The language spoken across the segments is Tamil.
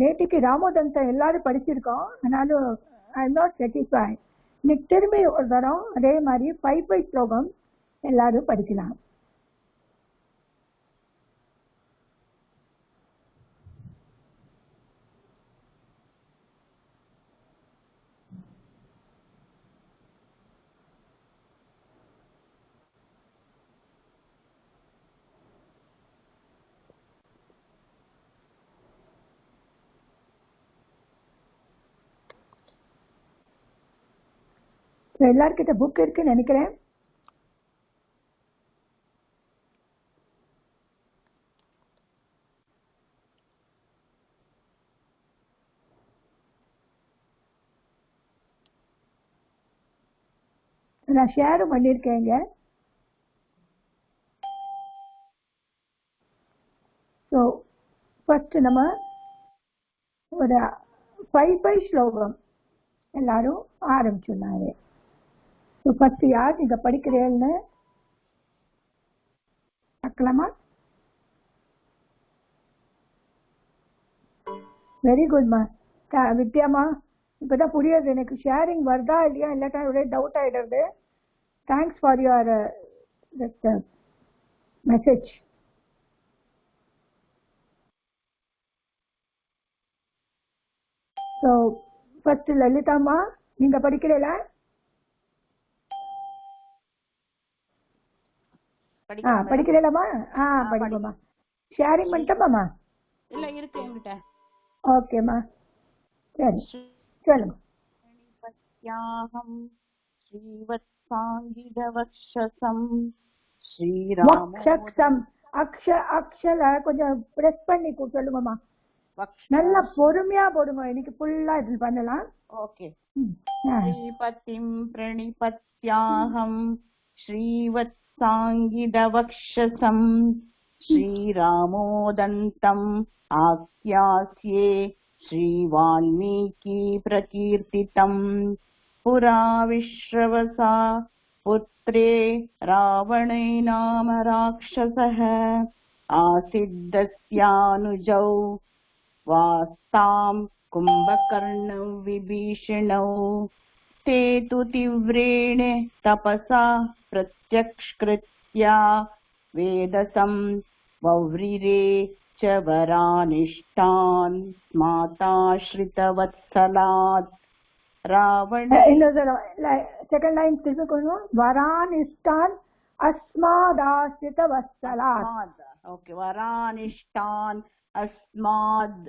நேற்றுக்கு ராமோதந்தம் எல்லாரும் படிச்சிருக்கோம். ஆனாலும் ஐ எம் நாட் சாட்டிஸ்ஃபை. இன்னைக்கு திரும்பி ஒரு தரம் அதே மாதிரி 5 ஸ்லோகம் எல்லாரும் படிக்கலாம். எல்லார்கிட்ட புக் இருக்குன்னு நினைக்கிறேன். நான் ஷேரும் பண்ணியிருக்கேங்க. ஸோ ஃபர்ஸ்ட் நம்ம ஒரு 5 ஸ்லோகம் எல்லாரும் ஆரம்பிச்சுள்ளாரு. ஸோ ஃபர்ஸ்ட் யார் நீங்க படிக்கிறேன்னு பார்க்கலாமா? வெரி குட்மா. வித்யாமா இப்போதான் புரியுது எனக்கு. ஷேரிங் வருதா இல்லையா, இல்லாட்டா ஒரே டவுட் ஆகிடுறது. Thanks for your message. So first லலிதாமா நீங்க படிக்கிறீங்களா? படிக்கிறீங்களாமா? படிக்கலாமா? ஷேரிங் பண்ணிட்டோமாம்மா? இல்ல இருக்கு என்கிட்ட. ஓகேம்மா, சரி சொல்லுங்க. ஸ்ரீவத்சாங்கிதவக்ஷசம் ஸ்ரீராமோதந்தம். அக்ஷல கொஞ்சம் பிரஸ் பண்ணி சொல்லுங்கம்மா. நல்லா பொறுமையா போடுங்க. இன்னைக்கு ஃபுல்லா இது பண்ணலாம். ஓகே. ஸ்ரீபதிம் பிரணிபத்யாஹம் ஸ்ரீவத்சாங்கிதவக்ஷசம் ஸ்ரீராமோதந்தம் ஆக்யாஸ்யே ஸ்ரீவால்மீகி பிரகீர்த்திதம் புரா விஸ்ரவசா புத்ரே ராவணே நாம ராக்ஷசः ஆசித்தஸ்யானுஜௌ வாஸ்தாம் கும்பகர்ணௌ விபீஷணௌ தே து திவ்ரேண தபசா பிரத்யக்ஷ்கிருத்யா வேதசம் வவ்ரிரே च वरानिष्टान् स्माताश्रितवत्सलात् रावण. सेकंड लाइन திருப்பி கொள்வோம். वरानिष्टान् अस्मादाश्रितवत्सलात्. ओके, वरानिष्टान् अस्माद्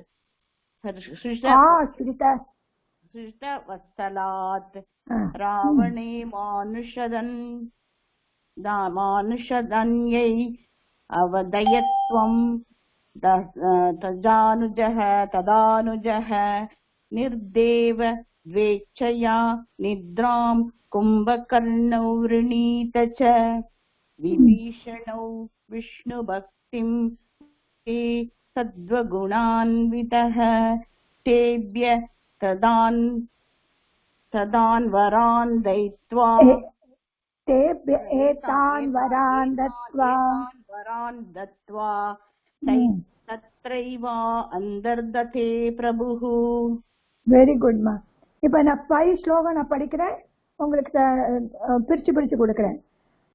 श्रितवत्सलात् रावणे मानुषदन्यै अवदयत्वं तदानुजः निर्देव द्वेच्छया निद्रां कुम्भकर्णौ वृणीत च विभीषणौ विष्णुभक्तिं ते सद्वगुणान्वितः तेभ्य तदान् वरान् दयित्वा वरान् दत्त्वा तत्रैव अन्तर्दते प्रभुः. வெரி குட்மா. இப்ப நான் 5 ஸ்லோகம் நான் படிக்கிறேன், உங்களுக்கு பிரிச்சு கொடுக்கிறேன்.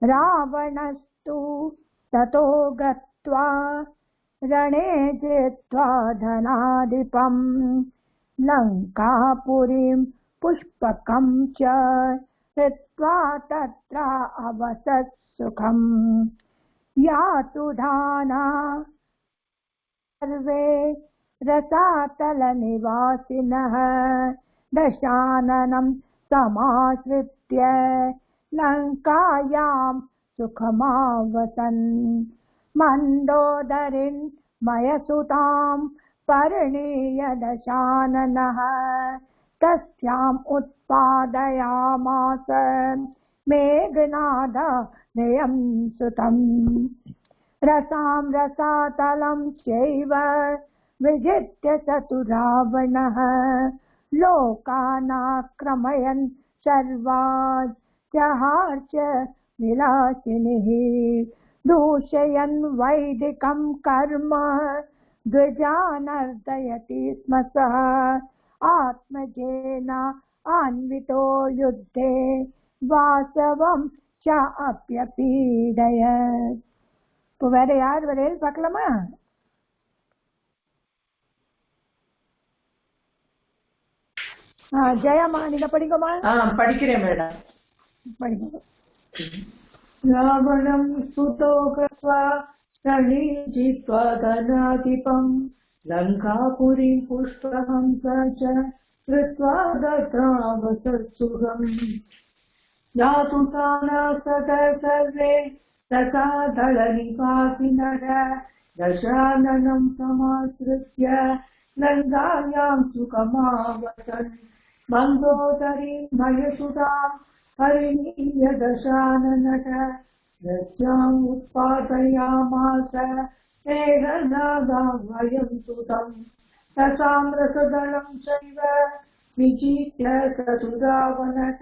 ராவணஸ்து ததோ கத்வா ரணே ஜித்வா தனாதிபம் லங்காபுரிம் புஷ்பகம் ச ஹித்வா தத்ர அவசத் சுகம் யாது தானா सर्वे रसातल निवासिनः दशाननं समाश्रित्य लङ्कायां सुखमावसन् मन्दोदरीं मयसुतां परिणीय दशाननः तस्याम् उत्पादयामास मेघनादनियं सुतम् रसां रसातलं चैव विजित्य सतु रावणः लोकानाक्रमयन् सर्वान् जहार्च विलासिनीः दूषयन् वैदिकं कर्म द्विजानर्दयति स्म सः आत्मजेन अन्वितो युद्धे वासवं च अप्यपीडयत्. இப்போ வேற யார் வரையில் பார்க்கலாமா? ஜெயம்மா நீங்க படிக்கமா? படிக்கிறேன் மேடம். படிங்க. ராவணம் சுதோ கத்வா स्थलीं जित्वा धनाधिपं लङ्कापुरीं पुष्पहंसा च कृत्वा दत्रावसत्सुखम् यातु ताना सदा सर्वे तथा दलनिवासिनः दशाननं समाश्रित्य लङ्कायां सुखमावसन् मन्दोदरीं मयसुतां परिणीय दशाननः रज्जाम् उत्पादयामास मेघनादावयं सुतं रसामृतदलं चैव विचित्य ससुरावनः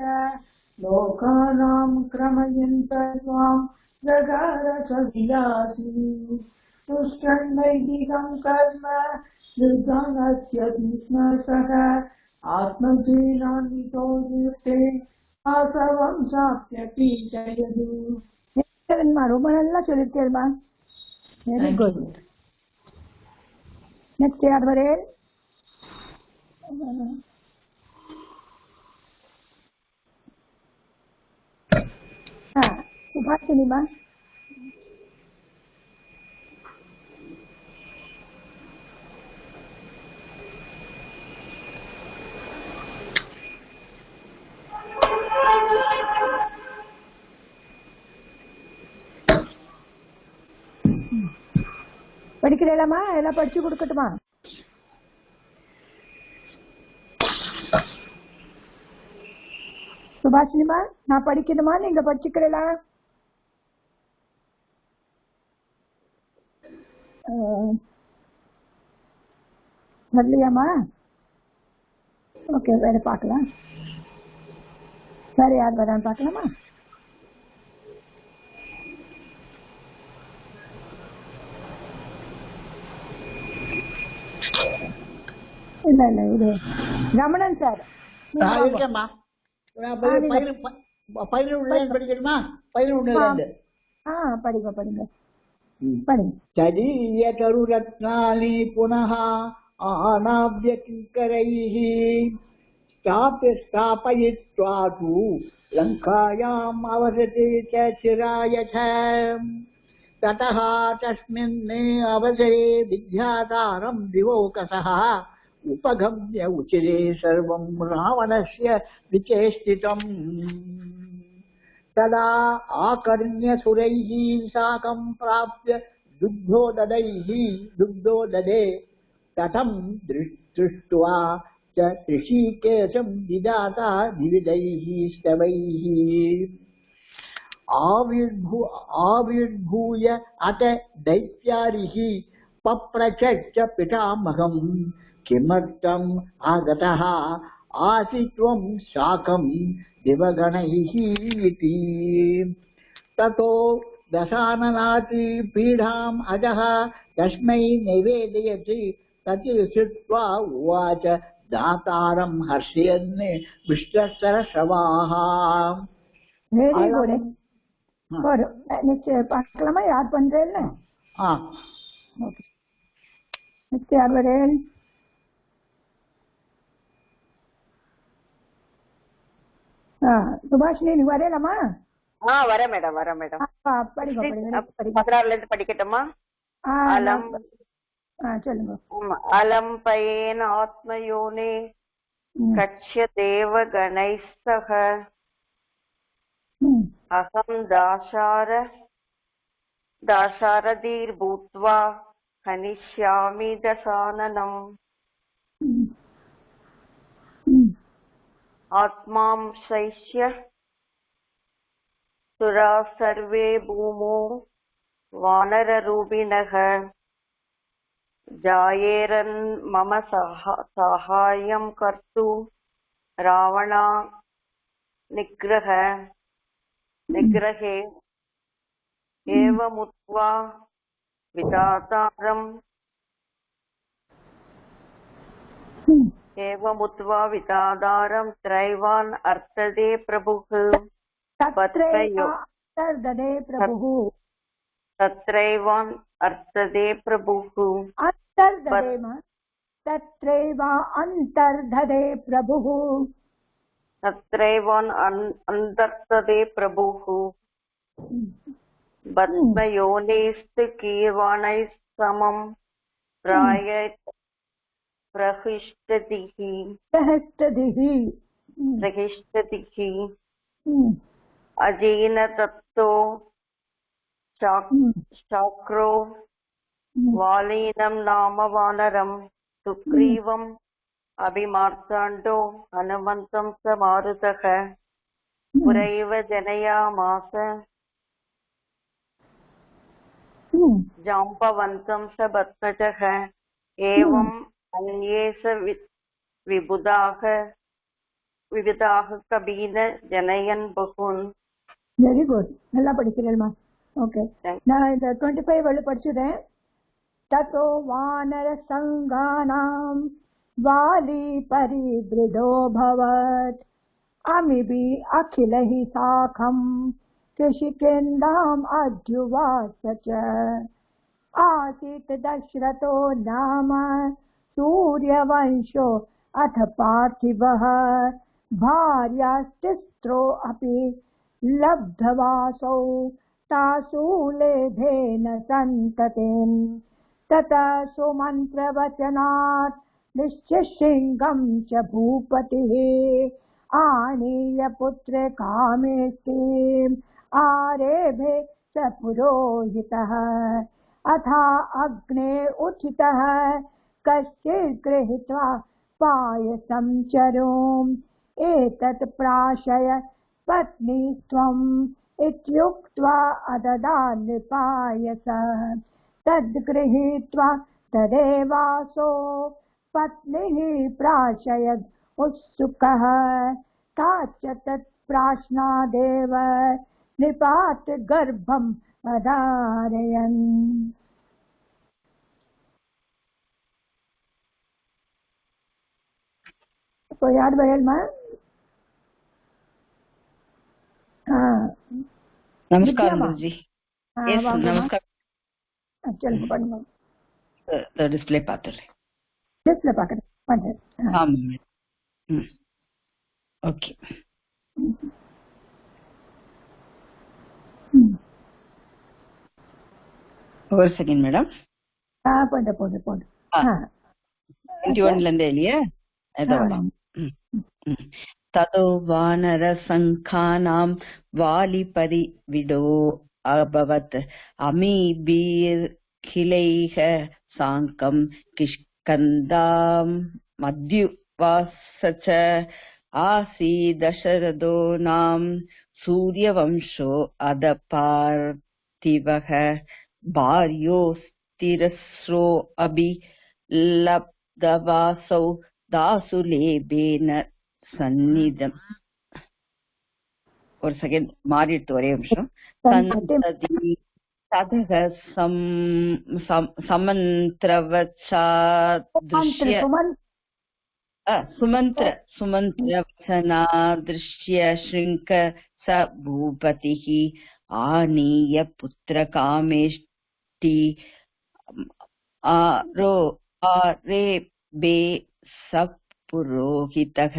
लोकानां क्रमयन् सर्वां जगार सविलासिनी दुष्टन्नैतिकं कर्म निर्गणस्य स्म सः आत्मजेनान्वितो युक्ते आसवं साप्यपीडयतु. ரொம்ப நல்லா சொல்லிருக்கேம்மா. Very good. நெக்ஸ்ட் யார் வரே? சுபாஷினிமா. படிக்கிறேலாமா? எல்லாம் படிச்சு கொடுக்கட்டுமா? சுபாஷினிமா நான் படிக்கணுமா நீங்க படிச்சுக்கிறீங்களா? வரலையாமா? ஓகே வேற பார்க்கலாம். வேற யார் வரான்னு பார்க்கலாமா? இல்ல இல்ல இது ரமணன் சார். படிக்கணுமா? படிங்க படிங்க படிங்க. தரீயதருரத்னானி புனः ஆனாவ்ய கிங்கரைः ஸ்தாபயித்வா தூ லங்காயாம் அவசதே ச சிராயத ततः तस्मिन् अवसरे विद्यातारं दिवोकसः उपगम्य उचिरे सर्वं रावणस्य विचेष्टितम् तदा आकर्ण्य सुरैः साकं प्राप्य दुग्धो ददे ततं दृष्ट्वा च ऋषिकेशं विदाता विविधैः स्तवैः आविर्भूय अत दैत्यारिः पप्रचच्च पितामहं किमर्थम् आगतः आसि त्वं साकं दिवगणैः इति ततो दशाननाति पीडाम् अजः तस्मै निवेदयति तत् श्रुत्वा उवाच दातारं हर्षयन् विष्टसरसवाः. பார்க்கலாமா? யார் பண்றேன்னு யார் வரேன்? சுபாஷினி நீ வரேலாமா? வரேன் மேடம் வரேன் மேடம். படிங்க படிங்க. 16ல இருந்து படிக்கட்டுமா? சொல்லுங்க. அலம்பயேன ஆத்மயோனே கட்சிய தேவ கணைஸ்தக अहं दाशारदीर्भूत्वा हनिष्यामि दशाननम् आत्मां शैष्य सुराः सर्वे भूमो वानररूपिणः जायेरन् मम साहाय्यं कर्तुं रावणा निग्रहे एवमुक्त्वा विधातारं एवमुत्वा विदादारं त्रैवान् अर्थदे प्रभुः तत्रैवान्तर्दधे प्रभुः तत्रैवान् अर्थदे प्रभुः तत्रैवान्तर्दधे प्रभुः तत्रैवान् अन्तर्दधे प्रभुः पद्मयोनिस्तु कीर्वाणैः समं प्रहिष्टदिः अजेन तत्तो शाक्रो वालीनं नाम वानरं सुग्रीवम् अभिमार्ताण्डो हनुमन्तं स मारुतः पुरैव जनयामास जाम्बवन्तं स बद्धः एवम् अन्ये स विविधाः कबीन जनयन् बहून्. வெரி குட், நல்லா படிக்கிறேன்மா. ஓகே, நான் இந்த 25 வழி படிச்சுட்டேன். ததோ வானர சங்கானாம் வாலி பரிபிருடோ பவத் அமிபி அகிலஹி சாகம் கிருஷிகேந்தாம் அத்யுவாச ஆசித் தஷ்ரதோ நாம सूर्यवंशो अथ पार्थिवः भार्यास्तिस्रो अपि लब्धवासौ तासूलेधेन सन्ततिम् ततः सुमन्त्रवचनात् निश्चिशृङ्गं च भूपतिः आनीय पुत्रे कामेष्टिम् आरेभे स पुरोहितः अथा अग्ने उठितः कश्चित् गृहीत्वा पायसं चरोम् एतत् प्राशय पत्नी त्वम् इत्युक्त्वा अददान् पायसः तद् गृहीत्वा तदेवासो पत्नीः प्राशयद् उत्सुकः ताच्च तत् प्राश्नादेव निपात गर्भम् अधारयन्. तो याद बयलमा. नमस्कार गुरुजी. यस नमस्कार. चल पढ़ो. तो डिस्प्ले पाकर पढ़. हाँ ओके. ஒரு செகண்ட் மேடம். போடு. 21 ல இல்லையா? ततो वानरसङ्खानां वालिपरिविडो अभवत् अमीभिर्खिलैः साकं किष्कन्धां मद्युवास च आसीदशरथो नाम सूर्यवंशो अदपार्थिवः भार्योस्तिरस्रो अभि लब्धवासौ दासुलेबेन सन्निधम्. ஒரு செகண்ட் மாறிட்டு ஒரே நிமிஷம். சந்ததி சதக சமந்திரவச்சாத்ருஷ்ய சுமந்திரவச்சனாदृश्य श्रृङ्क स भूपतिः आनीय पुत्रकामेष्टि आरेभे स पुरोहितः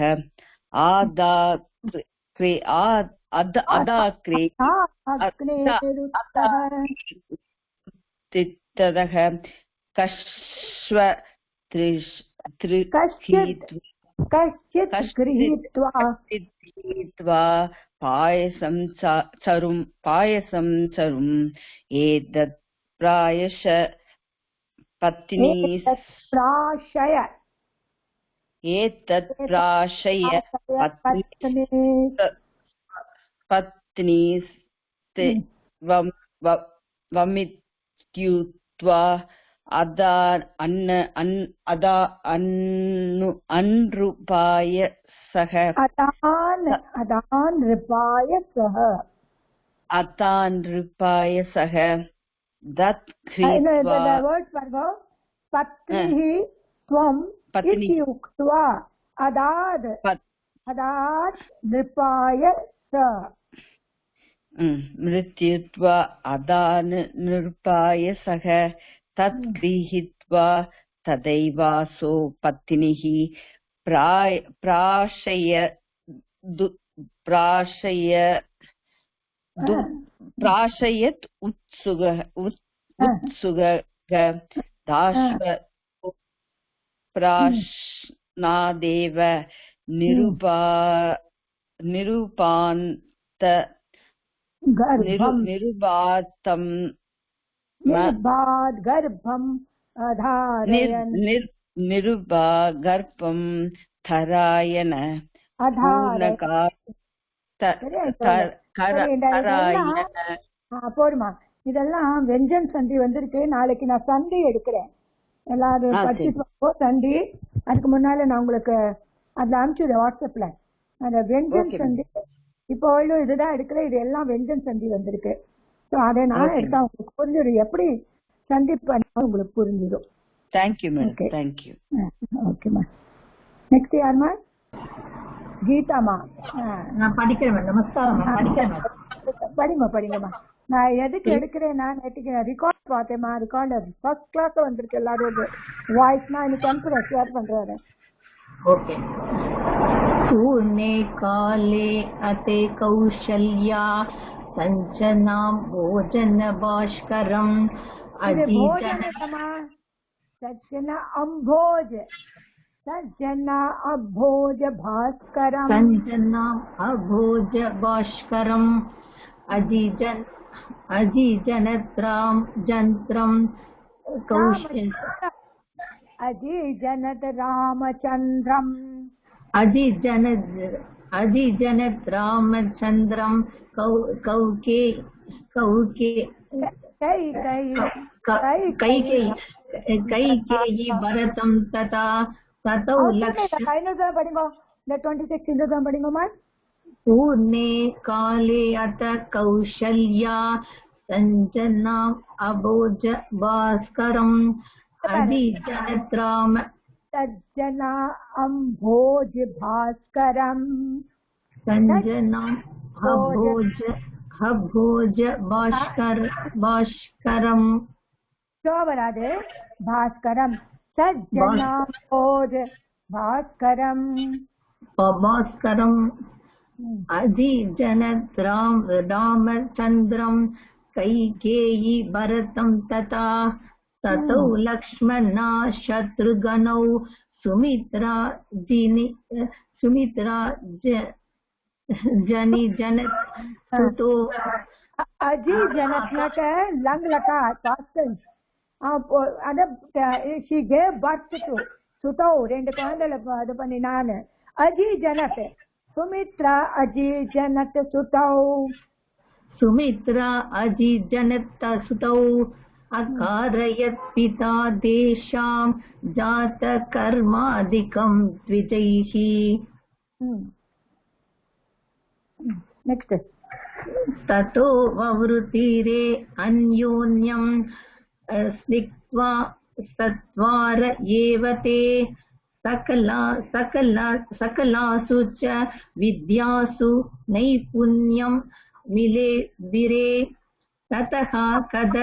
अदाक्रेतः गृहीत्वा पायसं चरुम् एतत् प्रायश पत्नी एतत् प्राशय पत्नी वमित्युक्त्वा अतान् सह दत् पत्नी त्वम् पत्नी इति उक्त्वा अदाद् नृपाय स मृत्युत्वा अदान् नृपाय सः तत् गृहीत्वा तदैवासो पत्निः प्राशयत् दाश्व प्राश्नादेव निरुपान्त निरुबातं गर्भम् अधारयन् निरुबागर्भं धरायन போடுமா. இதெல்லாம் வெஞ்சன் சந்தி வந்திருக்கு. நாளைக்கு நான் சந்தி எடுக்கிறேன். எல்லாரும் படிச்சுட்டு சந்தி. அதுக்கு முன்னால நான் உங்களுக்கு அதுல அனுப்பிச்சுடுறேன் வாட்ஸ்அப்ல. அந்த வெஞ்சன் சந்தி இப்போ இதுதான் எடுக்கிறேன். இது எல்லாம் வெஞ்சன் சந்தி வந்திருக்கு. ஸோ அதை நான் எடுத்தா உங்களுக்கு புரிஞ்சிடும். எப்படி சந்தி பண்ணா உங்களுக்கு புரிஞ்சிடும். Thank you madam. தேங்க்யூ. ஓகேம்மா. நெக்ஸ்ட் யாருமா? கீதாமா. நான் படிக்கிறேன். நமஸ்காரம். படிங்கம்மா. நான் எதுக்கு எடுக்கிறேன்னா நேற்றுக்கு ரெக்கார்ட் பார்த்தேம்மா. ரெக்கார்டர் ஃபர்ஸ்ட் கிளாஸ் வந்திருக்கு. எல்லாரும் வாய்ஸ் நான் இன்னைக்கு அனுப்புறேன், ஷேர் பண்றேன். ஓகே. பூர்ணே காலே அதே கௌசல்யா சஞ்சனாம் போஜன பாஸ்கரம் सज्जना अम्भोज भास्करम संजना अभोज भास्करम अजीजनत्राम जंत्रम कौशल अजीजनत रामचंद्रम अजीजनत रामचंद्रम कौके कैकेयी भरतं तथा ततौ पूर्णे काले अत कौशल्या संजना अभोज भास्करम् अभिजनत्राम सज्जना अम्भोज भास्करम् संजना अभोज भास्करम् वरादे भास्करम् सज्जना भोज भास्करम् अधिजनत रामचंद्रम कैकेयी भरतं तथा ततौ लक्ष्मणा शत्रुघ्नौ सुमित्रा जनी जनत सुतो अजी जनत लंग लका she gave birth to சுதோ 2 குழந்தைகளை இது பண்ணினான்னு. அஜி ஜனத் சுமித்ரா அஜி ஜனத் சுதோ சுமித்ரா அஜி ஜனத் சுதோ अकारयत् पिता देशां जात कर्मादिकं द्विजैः. नेक्स्ट. ततो ववृतीरे अन्योन्यं स्निग्ध्वा सत्वार एव ते सकलासु च विद्यासु नैपुण्यं मिलेभिरे ततः कद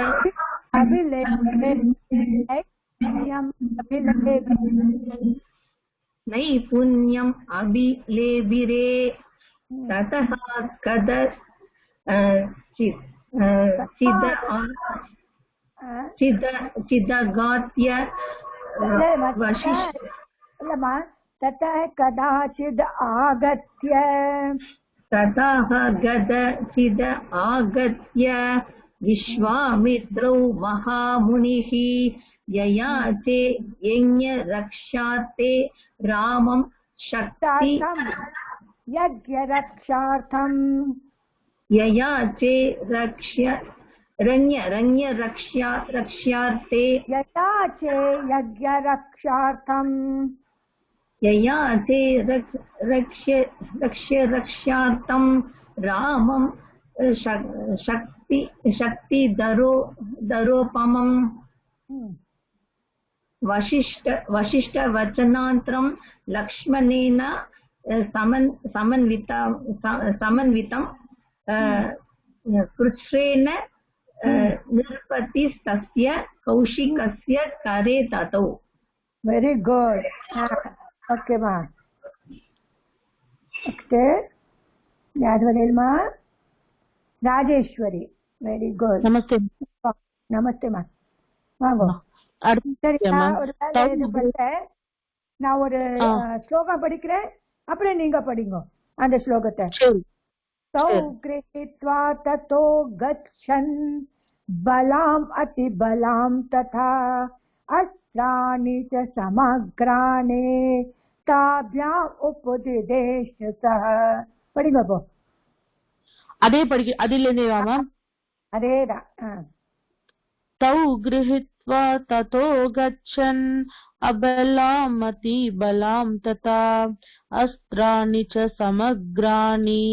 नैपुण्यम् अभिलेभिरे ततः कद चिदगात्य ततः कदाचिद् आगत्य विश्वामित्रौ महामुनिः ययाचे यज्ञ रक्षाते रामं शक्ति यज्ञ रक्षार्थं ययाचे रण्य रक्ष्यार्थे ययाचे यज्ञ रक्षार्थं ययाचे रक्ष्यार्थं रामं शक्ति दरोपमम् वशिष्ठवचनान्तरं लक्ष्मणेन समन्वितं कृच्छ्रेण नृपतिस्तस्य कौशिकस्य करे ततौ. Very good. Okay, ma. Next, Yadvanilma, Rajeshwari. Very good. நமஸ்தே. நமஸ்தே மா. வாங்க. சரி, நான் ஒரு ஸ்லோகம் படிக்கிறேன், அப்புறம் நீங்க படிங்க அந்த ஸ்லோகத்தை. தௌ கிருத்வா ததோ கச்சன் பலாம் அதி பலாம் ததா அஸ்ராணி ச சமக்ராணே தாப்யாம் உபதிதேஷதः. படிங்க போ. அதே படிக்க அதிலே வாமா. அதேதான். தௌ கிருஹித்வா ததோ கச்சன் அபலாமதி பலாம் ததா அஸ்த்ராணி ச சமக்ராணி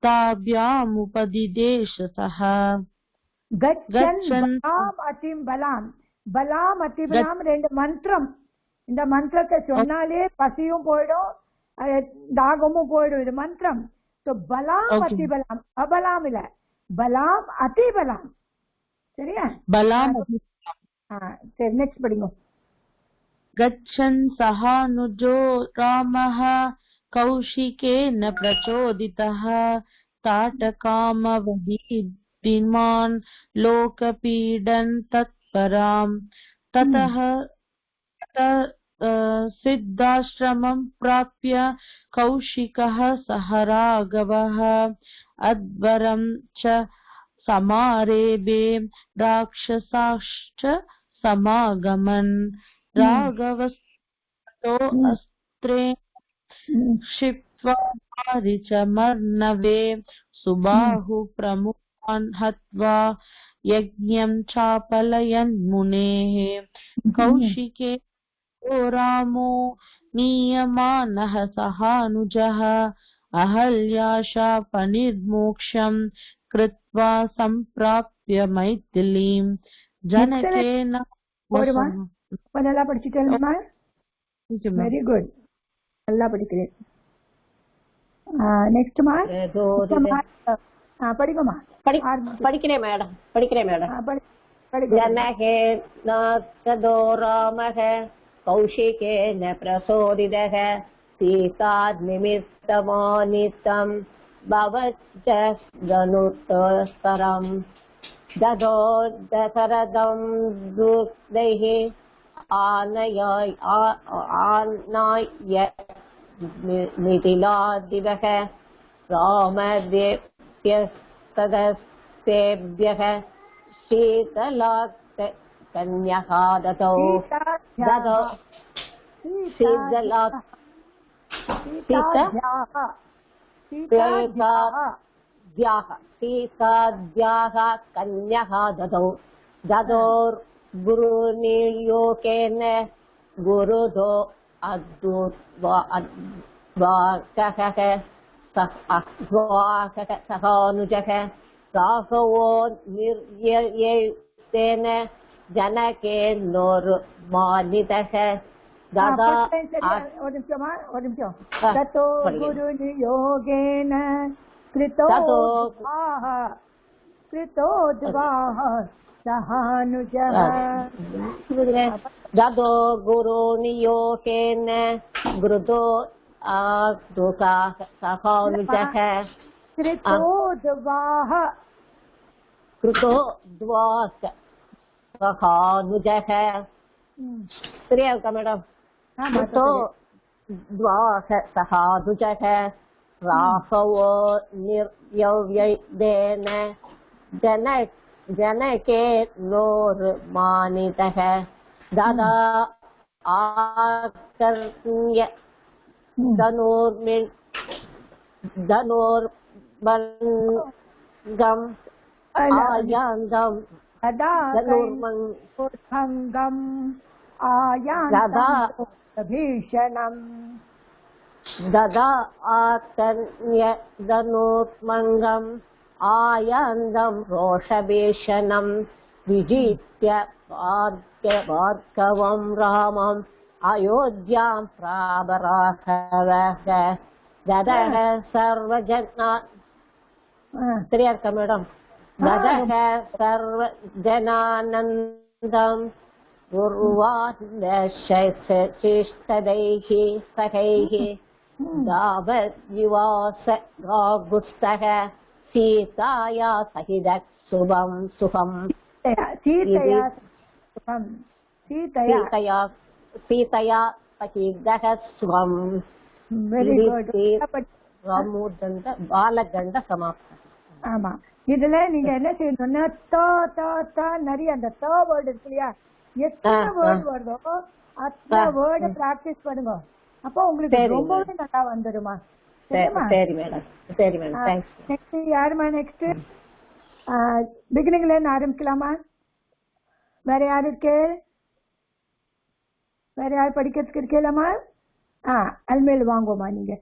தாப்யாம் உபதிதேஷதः. கச்சன் பலாம் அதிம் பலாம். பலாம் அதி பலாம் ரெண்டு மந்திரம். இந்த மந்திரத்தை சொன்னாலே பசியும் போயிடும், தாகமும் போயிடும். இது மந்திரம். பலாம் அதி பலாம், அபலாம் இல்ல, பலாம் அதி பலாம். சரியா? பலாம். சரி, நெக்ஸ்ட் படிங்க. गच्छन् सहानुजो रामः कौशिकेन प्रचोदितः ताटकामवदीद्धिमान् लोकपीडन् तत्पराम्. ततः सिद्धाश्रमं प्राप्य कौशिकः सह राघवः अद्वरं च समारेभे राक्षसाश्च समागमन्. राघवस्तो अस्त्रेण क्षिप्त्वा मारीचमर्णवे सुबाहु प्रमुखान् हत्वा यज्ञं चापलयन् मुनेः. कौशिके रामो नीयमानः सहानुजः अहल्याशापनिर्मोक्षं कृत्वा सम्प्राप्य मैथिलीं. जनकेन நல்லா படிச்சுட்டேன்மா. வெரி குட், நல்லா படிக்கிறேன். நெக்ஸ்ட் மா படிக்குமா? படிக்கிறேன் மேடம், படிக்கிறேன் மேடம். जनकेन ततो रामः कौशिकेन प्रचोदितः सीतानिमित्तमानितं भवच्च धनुर्धरम्. ददो दशरथं दुर्दैः आनाय मिथिलादिवः रामदेव्यस्तदस्तेभ्यः शीतलात् कन्यः ददौ. ददौ शीतलात् सीताद्याः कन्यः ददौ. ददोर्गुरुनियोगेन गुरुदो अद्वाकः सहानुजः राघवो निर्ययेन जनकेनोर्मानितः. ஒரு நிமிஷம். ததோ குரு நியோகேன कृतोद्वाह सहानुजः. ददो गुरुनियोगेन गुरुदो सहानुजः कृतोद्वाह सहानुजः. मैडम. कृतोद्वाह सहानुजः राघवो निर्यव्यदेन जनकेनोर्मानितः. ददा आकर्ण्य धनुर्भङ्गम् आयान्तम् भीषणम्. ददा आकर्ण्य धनुर्भङ्गम् आयान्तम् रोषभीषणम् विजित्य भार्गवं रामम् अयोध्यां प्रावराघवः ददः सर्वजना मैडम ददः सर्वजनानन्दम् उर्वाशिष्टदैः सखैः तावद्विवास गागुस्तः सीताया सहितः शुभं सुखम् सीतया सहितः शुभम् பாலகண்ட சமாப்தம். ஆமா, இதுல நீங்க என்ன செய்யணும்னா நிறைய அந்த வேர்டு இருக்கு இல்லையா, எத்தனை வேர்டு வருதோ அத்தனை வேர்டு பிராக்டிஸ் பண்ணுங்க. அப்போ உங்களுக்கு ரொம்பவே நல்லா வந்துருமா. சரி மேடம், சரி மேடம், தேங்க்ஸ். நெக்ஸ்ட் யாருமா? நெக்ஸ்ட் பிகினிங்ல இருந்து ஆரம்பிக்கலாமா? வேற யாரு இருக்கு? வேற யார் படிக்கிறதுக்கு இருக்கலாமா? அல்மேல் வாங்குவோமா நீங்க?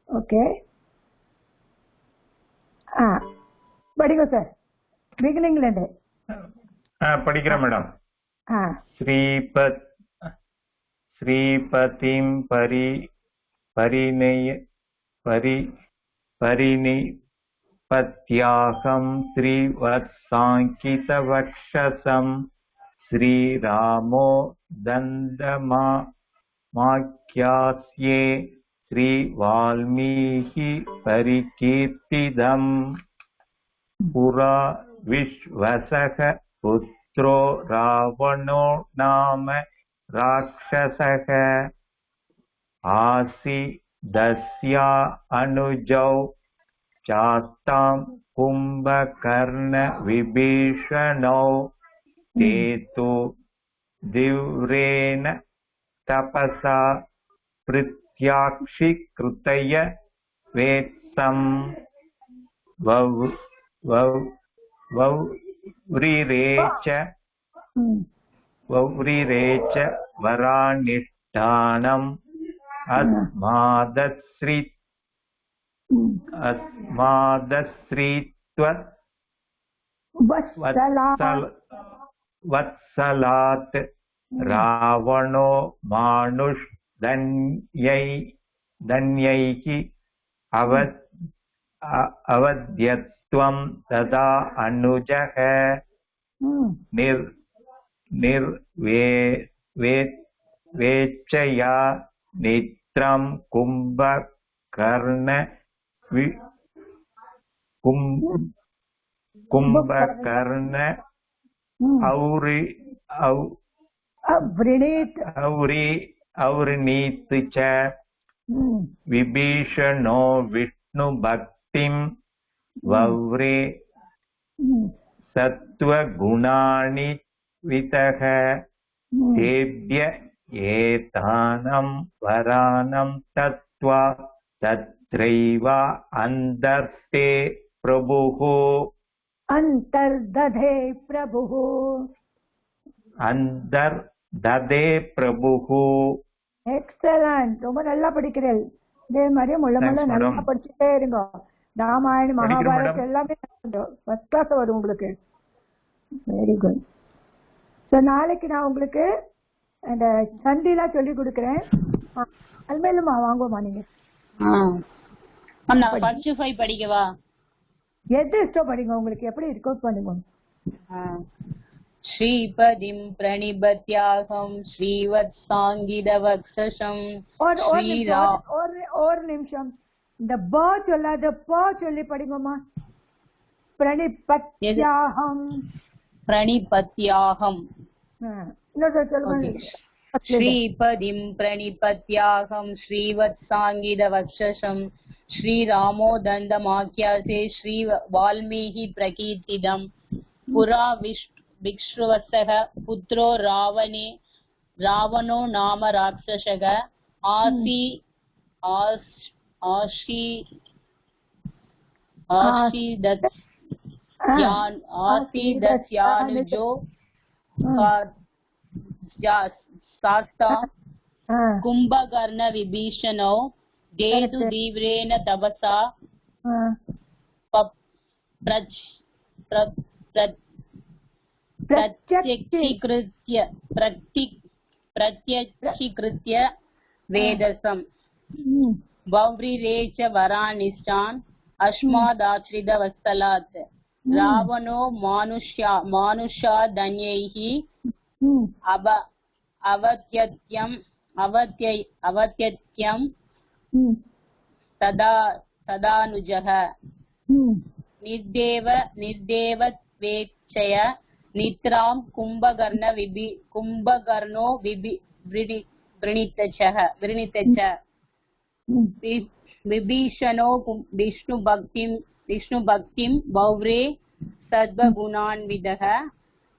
ஓகே, படிங்க சார், பிகினிங்ல இருந்து. படிக்கிறேன் மேடம். ஸ்ரீபதிம் பரிநிபத்யாகம் ஸ்ரீவத்சாங்கிதவக்ஷசம் ஸ்ரீராமோ தந்தமாக்யாஸ்யே ஸ்ரீ வால்மீகி பரிகீர்த்திதம் புரா விஸ்வசக புத்ரோ ராவணோ நாம ராக்ஷசக ஆசி தஸ்யா அனுஜௌ சாஸ்தாம் கும்பகர்ண விபீஷணோ தேது திவ்ரேன தபசா பிருத்யாக்ஷி கிருதய வேத்சம் வௌரிரேச்ச வராநிஷ்டானம் அஸ்மாதஸ்ரீத்வ வத்சலாத் ராவணோ மானுஷ் தன்யைஹி அவத்யத்வம் ததா அனுஜஹ நிர்வேச்சயா நித்ரம் கும்பகர்ண அவ்ரணீத் ச விபீஷணோ விஷ்ணு பக்திம் வவ்ரே சத்வகுணானி விதஹ தேவ்ய ஏதானம் வரானம் தத்வா தத்ரைவா அந்தர்தே பிரபுஹு அந்தர்ததே பிரபுஹு அந்தர்ததே பிரபுஹு. எக்ஸலன்ட், ரொம்ப நல்லா படிக்கிறேன். இதே மாதிரி முள்ள நல்லா படிச்சுட்டே இருங்க. ராமாயணம் மகாபாரத் எல்லாமே ஃபர்ஸ்ட் கிளாஸ் வரும் உங்களுக்கு. Very good. ஸோ நாளைக்கு நான் உங்களுக்கு அந்த சண்டிலாம் சொல்லி கொடுக்குறேன். அல்மேலுமா வாங்குவோமா நீங்க? படிக்கவா? எது இஷ்டம் படிங்க, உங்களுக்கு எப்படி ரிகார்ட் பண்ணுங்க. ஸ்ரீபதிம் பிரணிபத்யாகம் ஸ்ரீவத்சாங்கிதவக்ஷசம். ஒரு நிமிஷம், இந்த ப சொல்லாத ப சொல்லி படிங்கம்மா. பிரணிபத்யாகம். பிரணிபத்யாகம். இன்னொரு சொல்லுங்க. ஸ்ரீபதிம் பிரணிபத்யாகம் ஸ்ரீவத்சாங்கிதவக்ஷசம் ஸ்ரீராமோ தந்தமாக்யாசே ஸ்ரீ வால்மீகி பிரகீர்த்திதம் புரா விக்ஷ்வசக புத்ரோ ராவணோ நாம ராட்சசக ஆசீதஸ்யானுஜோ சாஸ்தா கும்பகர்ண விபீஷணோ தேது தீவ்ரேன தபசா प्रत्यक्षीकृत्य वेदसम् वव्रिरेच वरानिष्ठान् अस्मादाश्रितवत्सलात् रावणो मानुषादन्यैः अवत्यत्यं तदानुजः निर्देवत्वेच्छय नित्रां कुम्भकर्णो वृणीत च विभीषणो विष्णुभक्तिं वव्रे सद्वगुणान्वितः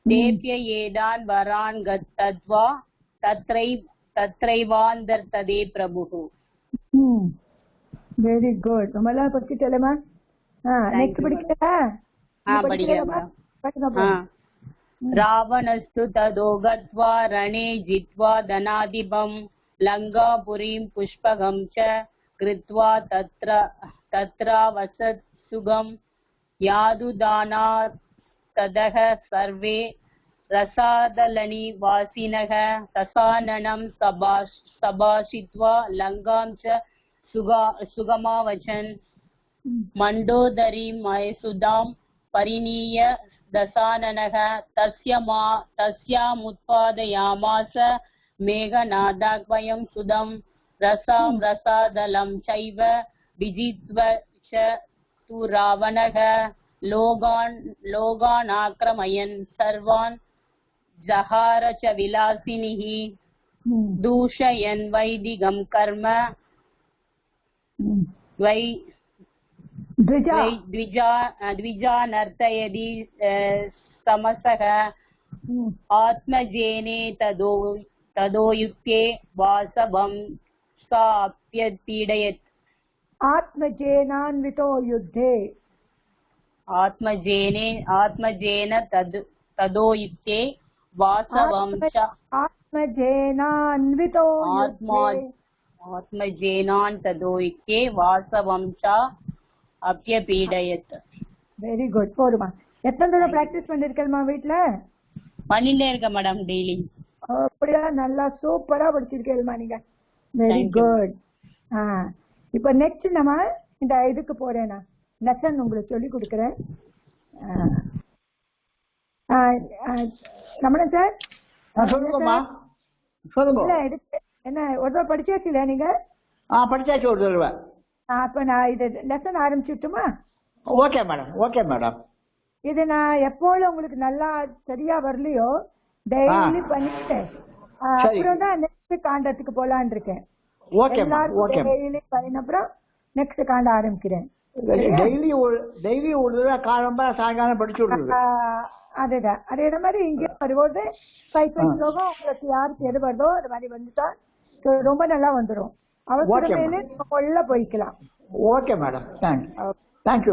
तेभ्य एतान् वरान् गत्वा तत्रैवान्तर्तते प्रभुः. Very good. ரொம்ப எல்லாம் படிச்சுட்டேலமா. நெக்ஸ்ட் படிக்கட்டா? रावणस्तु तदो गत्वा रणे जित्वा धनाधिपं लङ्कापुरीं पुष्पकं च कृत्वा तत्रावसत् सुगं यादुदानात् ततः सर्वे रसादलनिवासिनः ससाननं सभाषित्वा लङ्कां च सुगमावचन् मण्डोदरीं मयसुधां परिणीय दशाननः तस्यामुत्पादयामास मेघनादाक्वयं सुदं रसादलं चैव विजित्वा च तु रावणः लोगानाक्रमयन् सर्वान् जहार च विलासिनीः दूषयन् वैदिकं कर्म द्विजानर्तयति समसः आत्मजेने तदो युक्ते वासवं साप्यपीडयत्. आत्मजेनान्वितो युद्धे आत्मजेन तदो युक्ते वासवं च आत्मजेनान्वितो आत्मजेनान् तदो युक्ते वासवं च அப்யபீடயத். Very good. போடுமா. எத்தனை தடவை பிராக்டிஸ் பண்ணிருக்கேன்மா வீட்ல? பண்ணிட்டே இருக்க மேடம் டெய்லி. அப்படியா? நல்லா சூப்பரா படிச்சிருக்கேன்மா நீங்க. Very good. இப்போ நெக்ஸ்ட் நம்ம இந்த இதுக்கு போறேன். நான் லெசன் உங்களுக்கு சொல்லி கொடுக்குறேன். ரமணன் சார் சொல்லுங்கம்மா. சொல்லுங்க. என்ன ஒரு தடவை படிச்சாச்சு இல்லையா நீங்க? படிச்சாச்சு ஒரு தடவை. அப்ப நான் இது லெசன் ஆரம்பிச்சுட்டுமா? Okay madam. Okay madam. இது நான் எப்போது உங்களுக்கு நல்லா சரியா வரலையோ டெய்லி பண்ணிட்டு அப்புறம் தான் நெக்ஸ்ட் காண்டத்துக்கு போலான்னு இருக்கேன். டெய்லி பண்ணின அப்புறம் நெக்ஸ்ட் காண்ட ஆரம்பிக்கிறேன். டெய்லி ஒரு தடவை காலம்பரம் சாயங்காலம் படிச்சு விடுறது. அதுதான். அதே மாதிரி இங்கே வரும்போது 5 ஸ்லோகம் உங்களுக்கு யாருக்கு எது வருதோ அது மாதிரி வந்துட்டா ரொம்ப நல்லா வந்துடும். அவசரமே உள்ள போய்க்கலாம். Okay madam. தேங்க்யூ.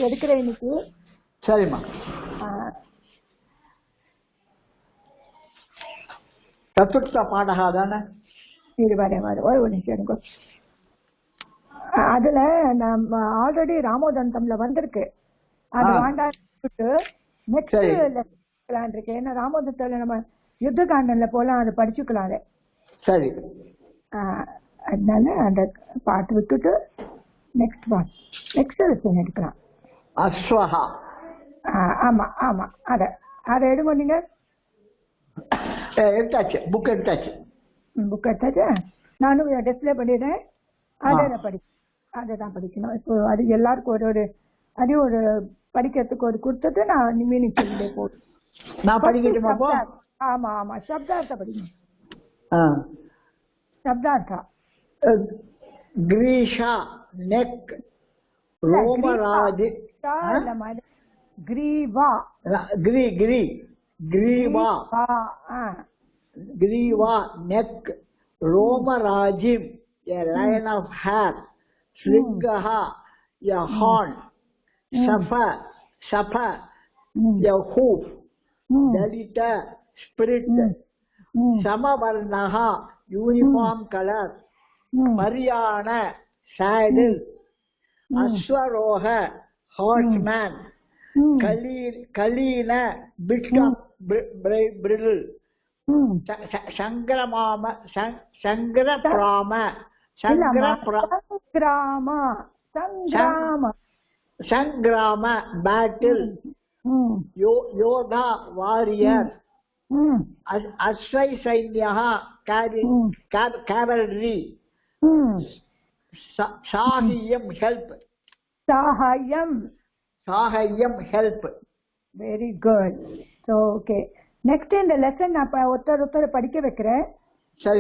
எடுக்கிறேன் இன்னைக்கு. சரிம்மா. சதுர்த்த பாடகா தானே? ஒரு நிமிஷம். அதுல நம்ம ஆல்ரெடி ராமோதந்தம்ல வந்திருக்கு. அது வாண்டாட்டு நெக்ஸ்ட் இருக்கேன். ஏன்னா ராமோதந்தத்துல நம்ம யுத்த காண்டன்ல போலாம், அதை படிச்சுக்கலாம். அதை சரி. அதனால அந்த பாட்டு விட்டுட்டு நெக்ஸ்ட் லெசன் எடுக்கலாம். அஸ்வஹா. ஆமா ஆமா. அதை எடுங்க நீங்க. எடுத்தாச்சு. புக் எடுத்தாச்சு. நானும் டிஸ்பிளே பண்ணிடுறேன். அதை தான் படிக்கணும். இப்போ அது எல்லாருக்கும் ஒரு படிக்கிறதுக்கு ஒரு கொடுத்துட்டு நான் மீனிங் சொல்லிட்டே போதும். நான் படிக்கட்டுமா? ஆமா ஆமா. சப்தார்த்த படிக்கணும். शब्दार्थ ग्रीषा नेक रोमराज ग्रीवा ग्रीवा नेक रोमराजिम a line of hair shringaha a horn shafa a hoof dalita spirit samavarnaha uniform color, Mariana saddle, Ashwaroha horseman, கலீன பிட் ஆஃப் பிரிடில் சங்கிரமாம சங்கிரபிராம சங்கிராம பேட்டில் யோதா வாரியர் அஸ்வை சைன்யா கேவலரி சாஹியம் ஹெல்ப் சாஹியம் help. Very good. Okay, next இந்த லெசன் நான் ஒருத்தர் படிக்க வைக்கிறேன்.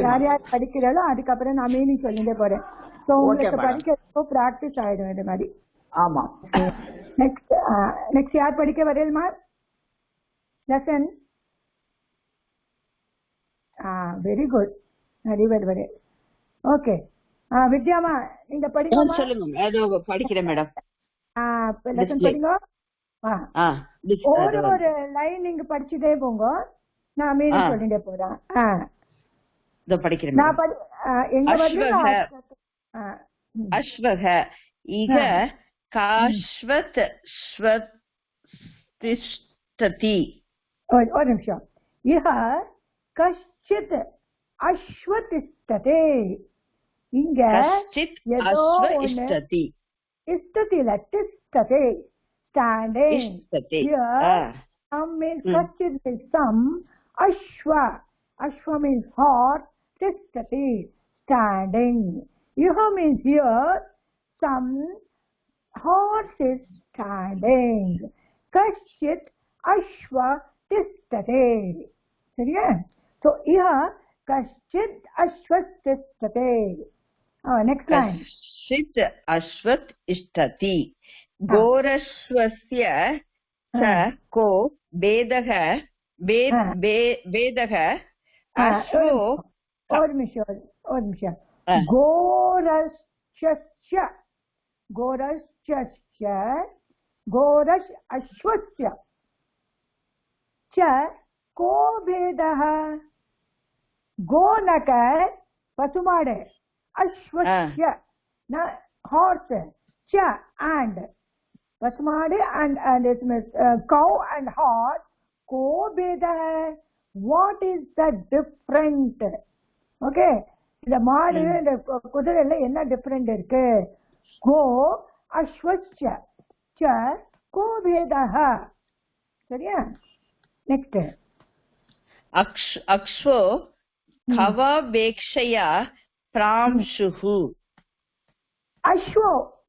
யார் யார் படிக்கிறாளோ அதுக்கப்புறம் நான் மீனிங் சொல்லிட்டே போறேன். ஸோ உங்களுக்கு படிக்கிறப்போ ப்ராக்டிஸ் ஆயிடும் இது மாதிரி. ஆமா. நெக்ஸ்ட் யார் படிக்க வரையல்மா லெசன்? வெரி குட், வரையல். ஓகே வித்யாமா, நீங்க படிக்க சொல்லுங்க. படிக்கிறேன் மேடம். லெசன் படிங்க. ஒரு லைன் நீங்க படிச்சுட்டே போங்க, நான் மீனிங் சொல்லிட்டே போறேன். படிக்கிறேன். அஸ்வக இக காஷ்வத் ஸ்வதிஷ்டதி. ஒரு நிமிஷம். இஹ கஷ்சித் அஸ்வதிஷ்டதே. இங்க ஏதோ ஒண்ணு இஷ்டதில திஷ்டதே standing. Here some means kashchit means some, ashwa means horse, tishtati standing. Iha means here some horse is standing. Kashchit ashwa tishtati. சரியா? So iha kashchit ashwa tishtati. Next line. kashchit ashwat ishtati. गोरश्वस्य च को भेदः भेदः अश्वो. ஒரு நிமிஷம். गोरश् अश्वस्य च को भेदः. गोनक पशुमाडे, अश्वस्य न horse, च and पशुमाडे and इसमें cow and horse को भेद है. What is the different? Okay, இந்த மாடு இந்த குதிரைல என்ன டிஃபரெண்ட் இருக்கு? கோ அஸ்வச்ச ச கோ भेदः. சரியா? நெக்ஸ்ட். அக்ஷ்வோ கவாபேக்ஷயா பிராம்சுஹு.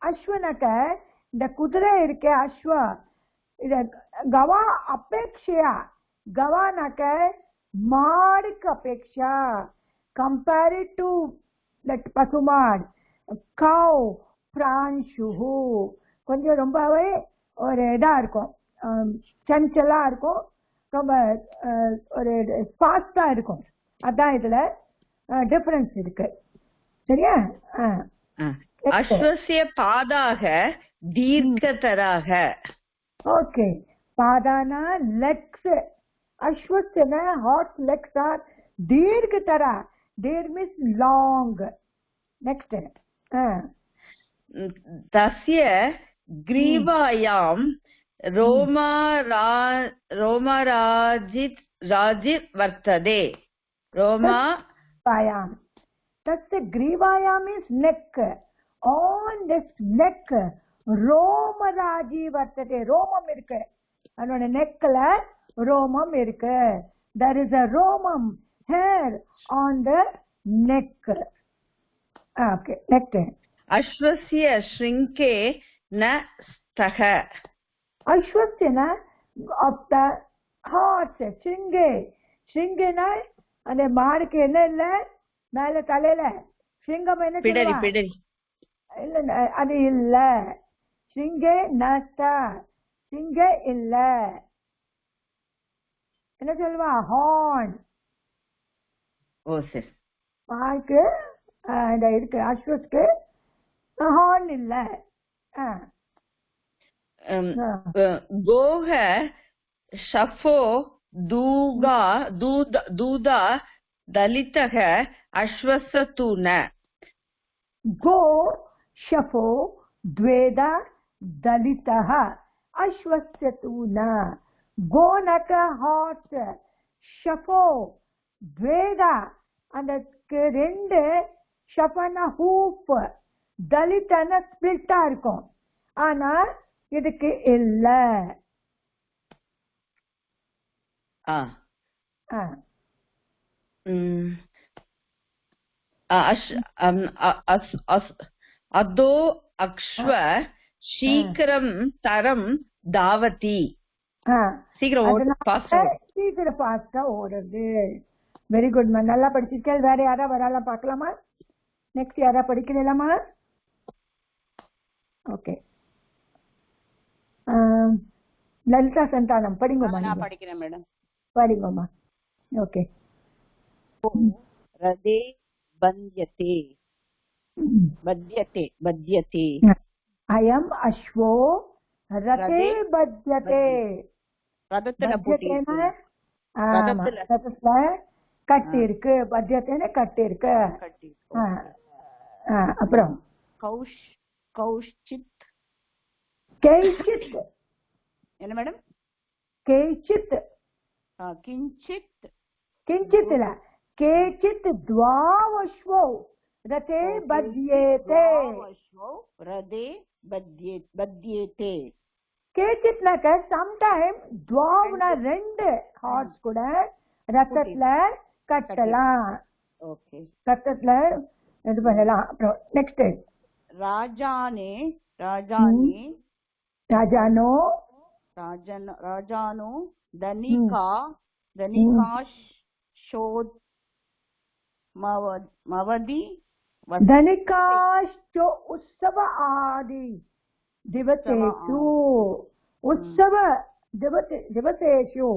அஸ்வனக்க இந்த குதிரை இருக்கே அஸ்வ, இத கவா அபேக்ஷையா. கவானாக்க மாடுக்கு அபேக்ஷா, compared to that பசுமாடு. கவ் பிரான்சுஹு கொஞ்சம் ரொம்பவே ஒரு இதா இருக்கும், சஞ்சலா இருக்கும், ரொம்ப ஒரு ஃபாஸ்டா இருக்கும். அதான் இதுல டிஃபரன்ஸ் இருக்கு. சரியா? அஸ்வஸ்ய பாதாக தீர்க்கதராக. ஓகே, பாதானா லெக்ஸ். அஸ்வஸ்யன ஹார்ஸ் லெக்ஸ் ஆர் தீர்க்கதரா. தீர் மீன்ஸ் லாங். நெக்ஸ்ட். தஸ்ய கிரீவாயாம் ரோமராஜித் வர்த்ததே. ரோமாயாம். தஸ்ய கிரீவாயாம் means neck. On this neck ரோமராஜி வர்த்ததே. ரோமம் இருக்கு, அதோட நெக்ல ரோமம் இருக்கு. There is a ரோமம் hair on the neck. Okay, next. அஸ்வஸ்ய ஸ்ருங்கே ந ஸ்தக. அஸ்வஸ்யன of the horse. ஸ்ருங்கேனா அந்த மாடுக்கு என்ன இல்ல மேல தலையில சிங்கம் என்ன பிடரி. இல்ல அது இல்ல. சிங்கே நஸ்தா. சிங்க இல்ல. என்ன சொல்லுவா? ஹார்ன். ஓ சரி. மாடுக்கு இருக்கு, அஸ்வஸ்க்கு ஹார்ன் இல்ல. கோஹ ஷஃபோ தூதா दलितः अश्वस्तु न. गो शफो द्वेदा दलितः அஸ்வஸ்ய தூன கோனக ஹார்ஸ் ஷஃபோ வேதா அந்த ரெண்டு ஷஃபனா ஹூப் தலித்தன ஸ்பிளிட்டா இருக்கும். ஆனா இதுக்கு இல்ல. அதோ அக்ஷ்வ சீக்கிரம் தரம் தாவதி. சீக்கிரம் ஃபாஸ்டா ஓடுது. வெரி குட் மா, நல்லா படிச்சிருக்கேன். வேற யாரா வராலாம் பார்க்கலாமா? நெக்ஸ்ட் யாரா படிக்கலாமா? ஓகே, லலிதா சந்தானம் படிங்கம்மா. நான் படிக்கிறேன் மேடம். படிங்கம்மா. ஓகே. ரதே பந்த்யதே பத்யதே பத்யதே. அயம் அஸ்வோ ரதே பத்யதே. ரதத்துல கட்டி இருக்கு, பத்யத்தேன கட்டி இருக்கு. அப்புறம் கௌஷித் கேச்சித். என்ன மேடம்? கேச்சித் கிஞ்சித் கிஞ்சித் இல்ல, கேச்சித் த்வாவஸ்வோ ரதே பத்யேதே. ரதே பத்யேதே. கேச்சித்னாக்க சம்டைம் துவாவுனா ரெண்டு ஹார்ஸ் கூட ரத்தத்துல கட்டலாம். ஓகே, ரத்தத்துல இது பண்ணலாம். அப்புறம் நெக்ஸ்ட் ராஜானே ராஜானோ தனிகா தனிகாஷோத் மவதி धनिकाश्च उत्सव आदि दिवसेषु उत्सव दिवसेषु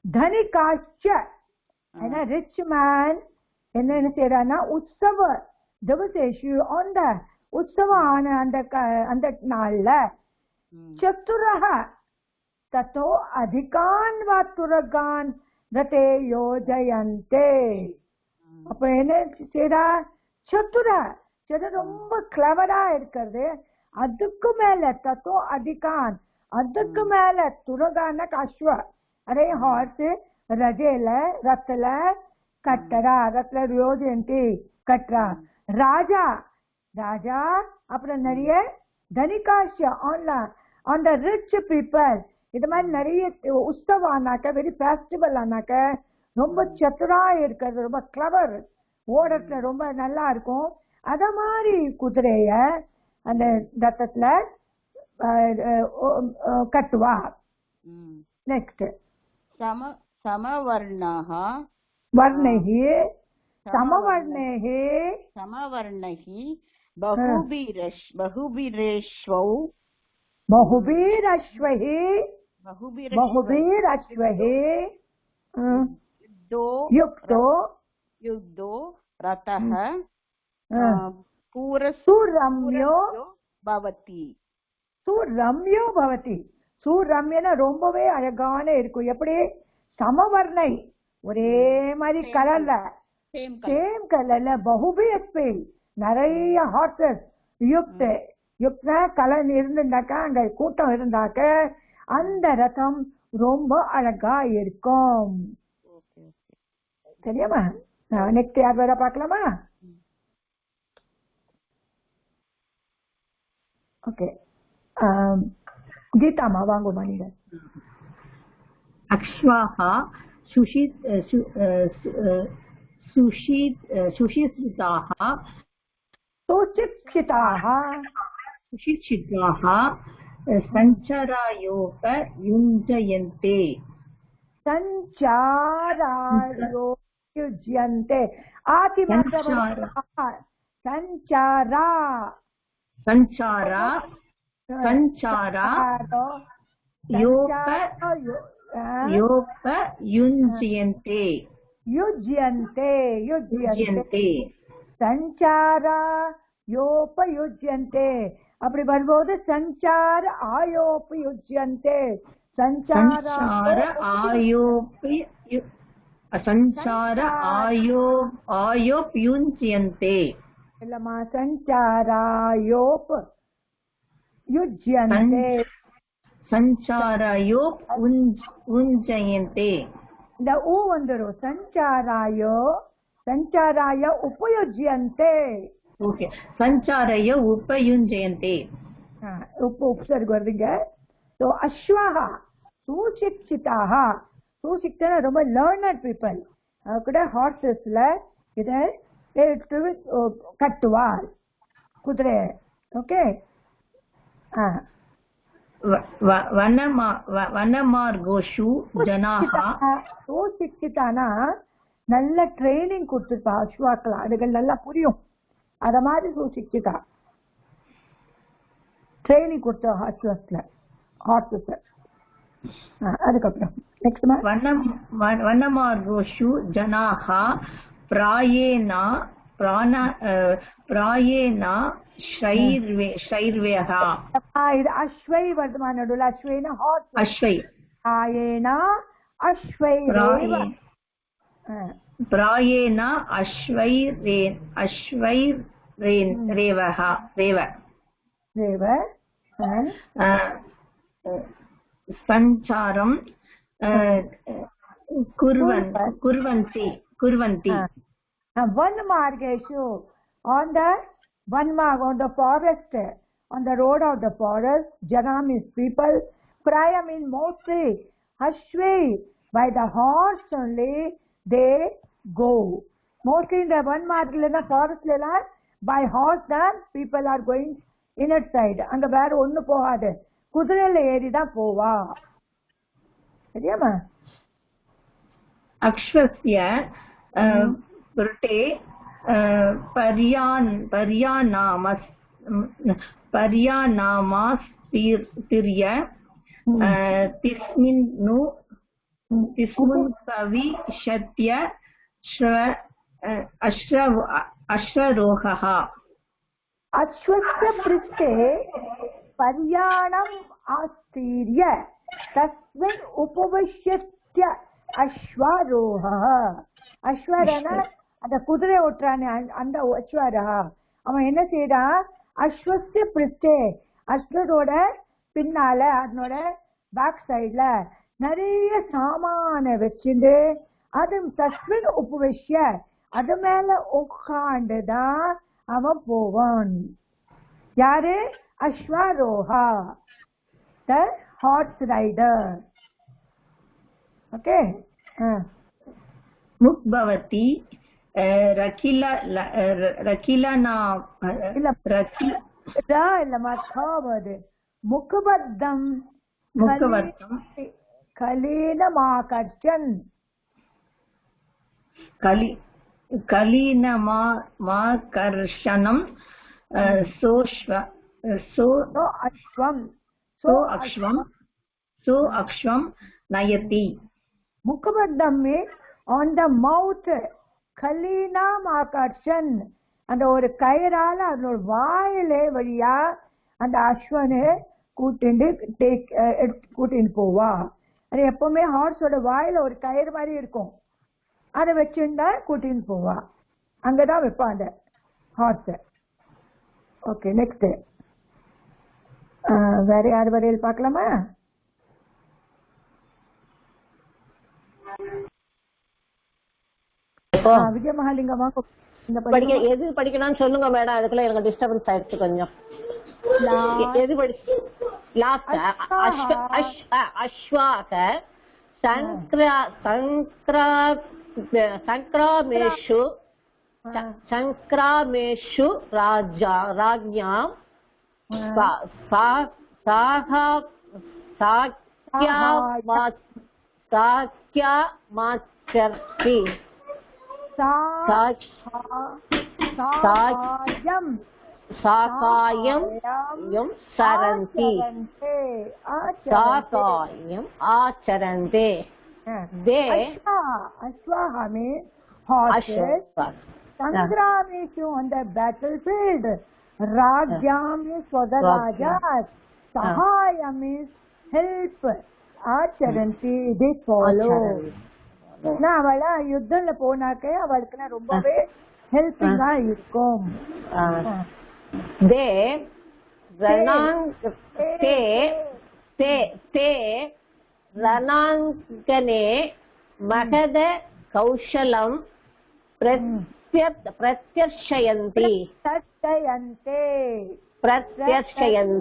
धनिकाश्च है ना, रिच मैन என்ன செய்யறானா உற்சவ திவசேஷு அந்த உற்சவான அந்த நாள்ல சத்துரஹ தத்தோ அதிகான் வாத்துரகான் ரதே யோஜயந்தே. அப்ப என்ன செய்யறா? சத்துரா ரொம்ப கிளவரா இருக்கிறது. அதுக்கு மேல தத்தோ அதிகான், அதுக்கு மேல துரகான அஸ்வ அரே ஹார்ஸ் ரஜேல ரத்துல கட்டரா, ரத்ல யோஜயந்தி கட்டரா. ராஜா ராஜா அப்புறம் நிறைய தனிகாஷ்ய ஆன் த ரிச் பீப்புள். இது மாதிரி நிறைய உற்சவம் ஆனாக்க, வெரி ஃபெஸ்டிவல் ஆனாக்க ரொம்ப சத்துரா இருக்கிறது, ரொம்ப கிளவர், ஓடத்துல ரொம்ப நல்லா இருக்கும். அத மாதிரி குதிரைய அந்த ரத்தத்துல கட்டுவா. நெக்ஸ்ட் சமவர்ணஹ வர்ணைஹி சமவர்ணைஹி சமவர்ணைஹி பஹுபிரேஷ்வௌ பஹுபிரஸ்வஹி பஹுபிரஸ்வஹி யுக்தோ யுக்தோ ரதஹ சூரம்யோ பவதி. சூரம்யோ பவதி. சூரம்யனா ரொம்பவே அழகான இருக்கும். எப்படி? சமவர்ணை, ஒரே மாதிரி கலர்ல, சேம் கலர்ல, பஹுபிரஸ்வை, நிறைய ஹார்சஸ், யுக்த யுக்த கலர் இருந்துட்டாக்கா, அங்க கூட்டம் இருந்தாக்க அந்த ரதம் ரொம்ப அழகா இருக்கும். சரியாமா? நெக்ஸ்ட் யார் வேற பார்க்கலாமா? ஓகே, கீதாமா வாங்குமா நீங்க. அக்ஷ்வாஹா சுஷித்சிதாஹ சஞ்சாராயோக யுஞ்சயந்தே. சஞ்சாராயோயுஜ்யந்தே. சஞ்சாரா சஞ்சாரா சஞ்சாரா யோக யுஞ்சயந்தே. யுஜ்யந்தே யுஜ்யந்தே சஞ்சாரா யோபயுஜ்யந்தே. அப்படி வரும்போது சஞ்சார ஆயோபயுஜ்யந்தே. சஞ்சார ஆயோப்யுஞ்சியந்தே. இல்லம்மா, சஞ்சாராயோப் யுஜ்யந்தே. சஞ்சாரயோ உஞ்சயந்தே. இந்த ஊ வந்துரும். சஞ்சாராய உபயுஜ்யந்தே. ஓகே, சஞ்சாரயோ உபயுஞ்சயந்தே. உப்சர்க் வருதுங்க. ஸோ அஸ்வாஹா சுசிக்ஷிதாக. சுசிக்ஷனா ரொம்ப லேர்னட் பீப்புள். கூட ஹார்சஸ்ல இதை கட்டுவார் குதிரை. ஓகே. வனமார்கோஷு ஜனாஹ. சுசிக்ஷிதானா நல்ல ட்ரைனிங் கொடுத்துருப்பா அஸ்வாக்கலாம். அதுகள் நல்லா புரியும். அத மாதிரி சுசிக்ஷிதா ட்ரைனிங் கொடுத்த ஹார்சஸ்ல. அதுக்கப்புறம் நெக்ஸ்ட் வனமார்கோஷு ஜனாஹ பிராயேனா ஷைர்வேஹ. இது அஸ்வை வருதுமா நடுவில். அஸ்வைனா ஹார்ஸ். அஸ்வை. ஆயேனா அஸ்வை பிராயேனா அஸ்வைரேவஹ. ரேவ சஞ்சாரம் குர்வந்தி. Vanmargeshu, on the forest, on the road of the forest, Jana means people, Praya means mostly, Ashway, by the horse only, they go. Mostly in the Vanmargela forest, by horse, the people are going inner side. And the where onnu pohade, Kudrele erida pova. Seriyama? Akshvasya Brute Paryanamaspirya Tismun Savi Shatya Ashrarohaha. Ashwasya Priste Paryanam Astirya Tasmin Upavashyatya Ashwaroha. அஸ்வரனா அந்த குதிரை ஓட்டுறானே அந்த அஸ்வரா. அவன் என்ன செய்யறான்? அஸ்வஸ்ய பிரிஸ்டே, அஸ்வரோட பின்னால அதனோட பேக் சைட்ல நிறைய சாமான வச்சுட்டு அது தஸ்மின் உபவிஷ்ய அது மேல உட்காண்டுதான் அவன் போவான். யாரு? அஸ்வரோஹா, த ஹார்ஸ் ரைடர். ஓகே. முக்பவதி முகபத்தம் கலீனமாகர்ஷன். கலீனமாகர்ஷனம் சோ அக்ஷ்வம் நயதி. முகபத்தம் மீன்ஸ் on the mouth, கலீனாம் ஆகர்ஷன். அந்த ஒரு கயிறால அதனோட வாயிலே வழியா அந்த அஸ்வனு கூட்டின்னு போவா. அது எப்பவுமே ஹார்ஸோட வாயில ஒரு கயிறு மாதிரி இருக்கும். அதை வச்சுருந்தா கூட்டின்னு போவா. அங்கதான் வைப்பான் அந்த ஹார்ஸ. ஓகே, நெக்ஸ்ட் வேற யார் வரையில் பார்க்கலாமா? விஜய மகாலிங்கமா எது படிக்கணும்னு சொல்லுங்க மேடம். அதுக்குள்ள எனக்கு டிஸ்டர்பன்ஸ் ஆயிடுச்சு கொஞ்சம். எது அஸ்வாக சங்கிராமேஷு ராஜ்யாம் சாக்யாமாச்சர்த்தி. சாகாயம் சரந்தி. சாகாயம் ஆச்சரந்தே. Ashwaha means horses. Sangramesu on the battlefield. Rajyam means for the rajas. Sahayam means help. Acharanti, they follow. அவள யுத்தம்ல போனாக்க அவளுக்கு ரொம்பவே ஹெல்பிங்கா இருக்கும். ते रणाङ्गने महद कौशलं प्रत्यर्शयन्ति प्रदर्शयन्ते.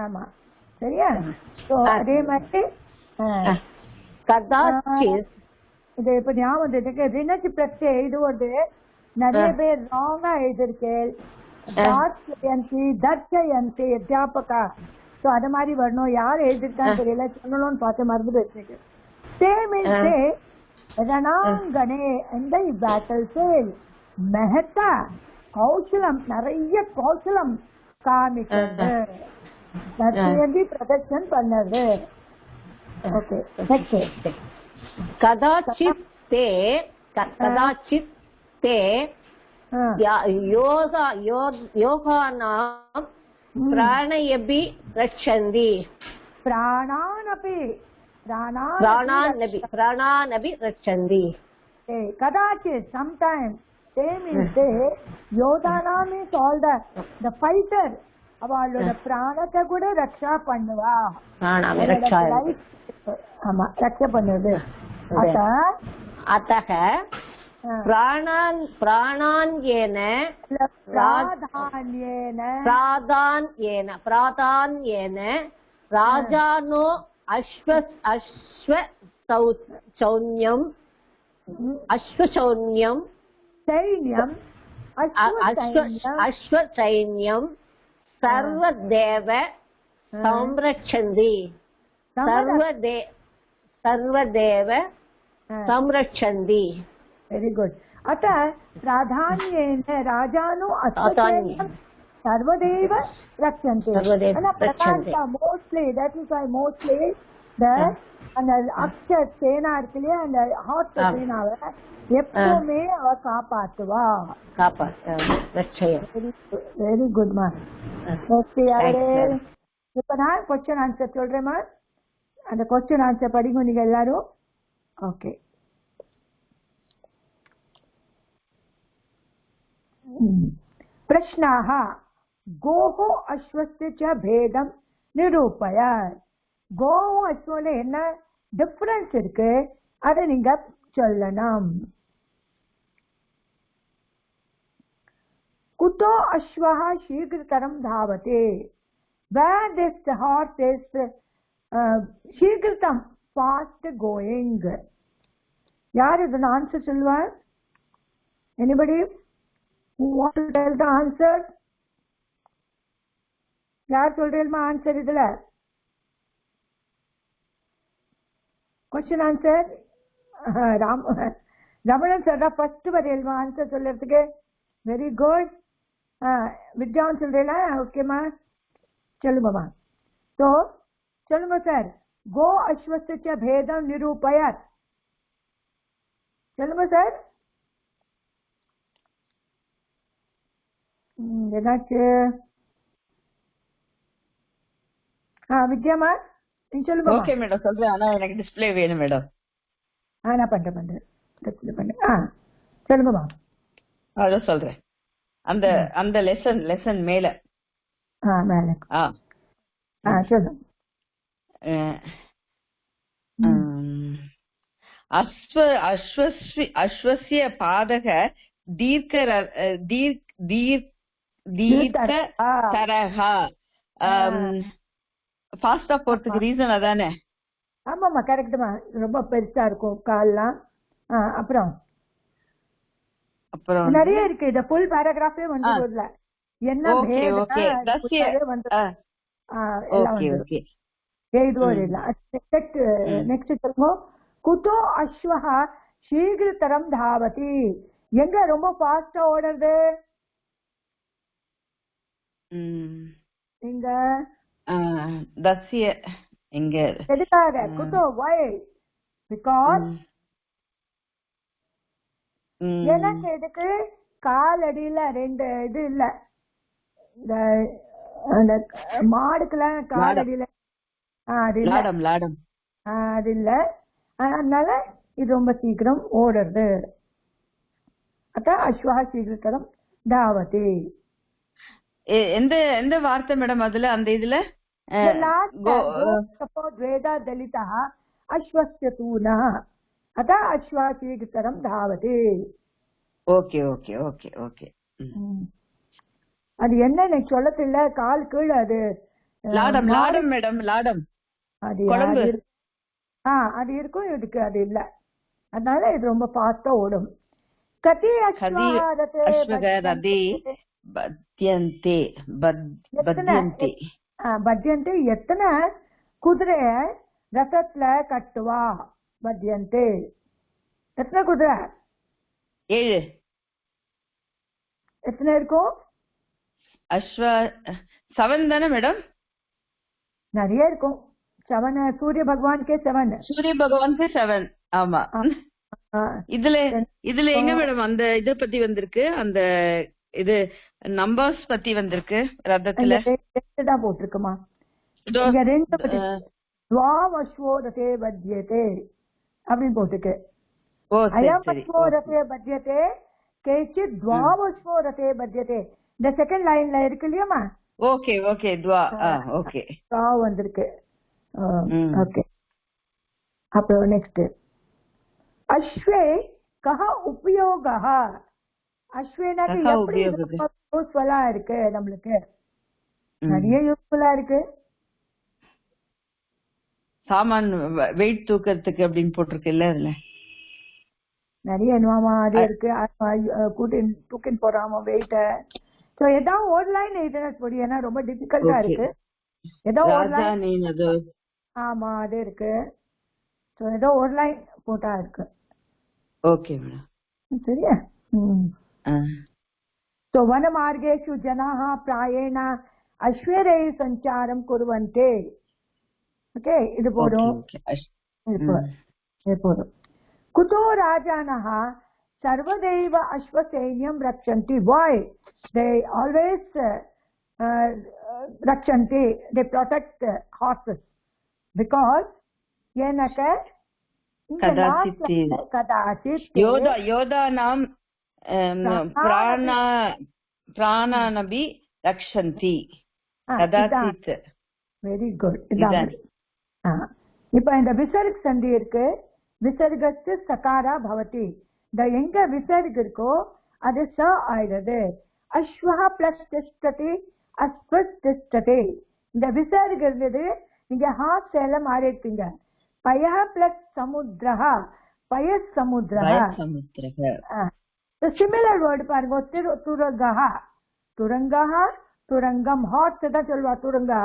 ஆமா, சரியா? அதே மாதிரி கதாச்சித் இது இப்ப ஞாபகம் ரிணஜ் பிரத்யே இது ஒரு நிறைய பேர் ராங்கா எழுதிருக்கேன். தர்ஷயந்தி அத்தியாபகா. சோ அது மாதிரி வரணும். யார் எழுதிருக்கான்னு தெரியல, சொல்லணும்னு பார்த்து மறந்து போயிருக்கு. ரணாங்கனே இந்த பேட்டில் ஃபீல்ட் மெஹத்தா கௌசலம், நிறைய கௌசலம் காமிக்கிறது, பிரதர்ஷன் பண்ணது. ஓகே, கதாச்சித் ते योगानां प्राणयपि रक्षन्ति. प्राणानपि रक्षन्ति. Kadachi, sometimes they means they Yodhana means all the fighter. அவளோட பிராணத்தை கூட ரக்ஷா பண்ணுவா. ஆமா, ரக்ஷா பண்ணுது. अतः प्राणान्येन राजानो अश्वचौन्यं अश्वसैन्यं सर्वदेव संरक्षन्ति. सर्वदेव संरक्षन्ति. Very good. अतः प्राधान्येन राजानो अश्वसैन्यं सर्वदेव रक्षन्ति. Mostly, that is why mostly the அந்த அக்ஷர் சேனா இருக்குல்லையா, அந்த ஹாட் சேனாவை எப்பவுமே அவ காப்பாத்துவா. வெரி குட் மா. இப்ப நான் கொஸ்டின் ஆன்சர் சொல்றேம்மா. அந்த கொஸ்டின் ஆன்சர் படிங்க நீங்க எல்லாரும். ஓகே. प्रश्नाः गोः अश्वस्य च भेदं निरूपय. கோவும் அஸ்வல என்ன டிஃபரன்ஸ் இருக்கு அதை நீங்க சொல்லணும். कुतो अश्वः शीघ्रतरं धावते. Where this horse is शीघ्रतम fast going. யார் இதன் ஆன்சர் சொல்வார்? Anybody who want to tell the answer? யார் சொல்றீங்களா ஆன்சர் இதுல? क्वेश्चन आंसर ரமணன் சார் தான் ஃபர்ஸ்ட் வரையல்மா ஆன்சர் சொல்றதுக்கு. Very good. வித்யாவன் சொல்றீங்களா? ஓகேம்மா, சொல்லுங்கம்மா. ஸோ சொல்லுங்க சார். கோ அஸ்வஸ்ய பேதம் நிரூபயத். சொல்லுங்க சார். என்னாச்சு? வித்யாமா நீங்க சொல்லுங்க. ஓகே மேடம், சொல்றேன். ஆனா எனக்கு டிஸ்ப்ளே வேணும் மேடம். நான் பண்றேன். சொல்லுங்கம்மா. அதான் சொல்றேன். அந்த அந்த லெசன் மேல மேல சொல்லுங்க. அஸ்வஸ்ய பாதக தீர்க்கரஹா. ஃபாஸ்டா போறதுக்கு ரீசன் அதானே? ஆமாம்மா, கரெக்டுமா. ரொம்ப பெருசா இருக்கும் கால்லாம். அப்புறம் நிறைய இருக்கு. இந்த ஃபுல் பேராகிராஃபே வந்து என்ன நெக்ஸ்ட் சொல்லுங்க. குதோ அஸ்வஹ சீக்கிரதரம் தாவதி. எங்க ரொம்ப ஃபாஸ்டா ஓடுறது? இங்க தஸ்ய எங்க எதுக்காக? குதோ why? because எனக்கு இதுக்கு காலடியில ரெண்டு இது இல்ல. இந்த மாடுக்குலாம் காலடியில அது இல்ல. லாடம் லாடம் அது இல்ல. அதனால இது ரொம்ப சீக்கிரம் ஓடுறது. அதான் அஸ்வா சீக்கிரம் தாவதி. எந்த எந்த வார்த்தை மேடம் அதுல அந்த இதுல வேதா தலிதா அஸ்வஸ்ய தூனா அதான் அஸ்வா சீக்கிரம் தாவதி. Okay okay okay okay. அது என்ன எனக்கு சொல்ல தெரியல. கால் கீழே அது லாடம் லாடம் மேடம் லாடம் அது குழம்பு. அது இருக்கும். இதுக்கு அது இல்ல. அதனால இது ரொம்ப ஃபாஸ்டா ஓடும். கதி அஸ்வகரதி பத்யந்தே பத்யந்தே பத்யந்தே எத்தனை குதிரைய ரசத்துல கட்டுவா? பத்யந்தே எத்தனை குதிரை? 7. எத்தனை இருக்கும்? அஸ்வ 7 தானே மேடம்? நிறைய இருக்கும். 7 சூரிய பகவானுக்கே 7. சூரிய பகவானுக்கு 7. ஆமா. இதுல எங்க மேடம் அந்த இத பத்தி வந்திருக்கு? அந்த இது நம்பர்ஸ் பத்தி வந்திருக்கு ரதத்துல. தான் போட்டிருக்குமா? இங்க 2 பத்தி துவாவஸ்வோ ரதே பத்யதே அப்படின்னு போட்டிருக்கு. அயமஸ்வோ ரதே பத்யதே கேச்சித் துவாவஸ்வோ ரதே பத்யதே. இந்த செகண்ட் லைன்ல இருக்கு இல்லையாமா? ஓகே ஓகே துவா. ஓகே துவா வந்திருக்கு. ஓகே. அப்புறம் நெக்ஸ்ட் அஸ்வே கஹ உபயோகः. அஸ்வேனாக்கு எப்படி யூஸ்ஃபுல்லா இருக்கு? நம்மளுக்கு நிறைய யூஸ்ஃபுல்லா இருக்கு. சாமான் வெயிட் தூக்கிறதுக்கு அப்படின்னு போட்டிருக்கு இல்ல? அதுல நிறைய என்னவாமா அது இருக்கு. தூக்கின் போறாம வெயிட்ட. சோ ஏதாவது ஒரு லைன் எழுதுனா போடி. ஏன்னா ரொம்ப டிஃபிகல்ட்டா இருக்கு. ஏதோ ஒரு லைன். ஆமா அது இருக்கு. சோ ஏதோ ஒரு லைன் போட்டா இருக்கு. Okay madam. சரியா? சோ வனமார்கேஷு ஜனாः प्रायेण அஸ்வரே சஞ்சாரம் குர்வந்தே. ஓகே இது போடும். இது போடும். குதோ ராஜானः सर्वदैव अश्वसैन्यं रक्षन्ति. Why? They always रक्षन्ति. They protect horses because येनक कदाचित् योधानां प्राणानपि रक्षन्ति कदाचित्. Very good. இப்ப இந்த விசர்க் சந்தி இருக்கு. விசர்கத்து சகாரா பவதி. இந்த எங்க விசர்க் இருக்கோ அது ச ஆயிடுது. அஸ்வஹ பிளஸ் திஷ்டதி அஸ்வத் திஷ்டதி. இந்த விசர்க் இருந்தது. நீங்க ஹாஃப் சேலம் மாறிட்டீங்க. பய பிளஸ் சமுத்திரஹ பய சமுத்திரஹ. சிமிலர் வேர்டு பாருங்க. துரங்கஹ துரங்கஹ துரங்கம். ஹாட் தான் சொல்லுவா துரங்கா.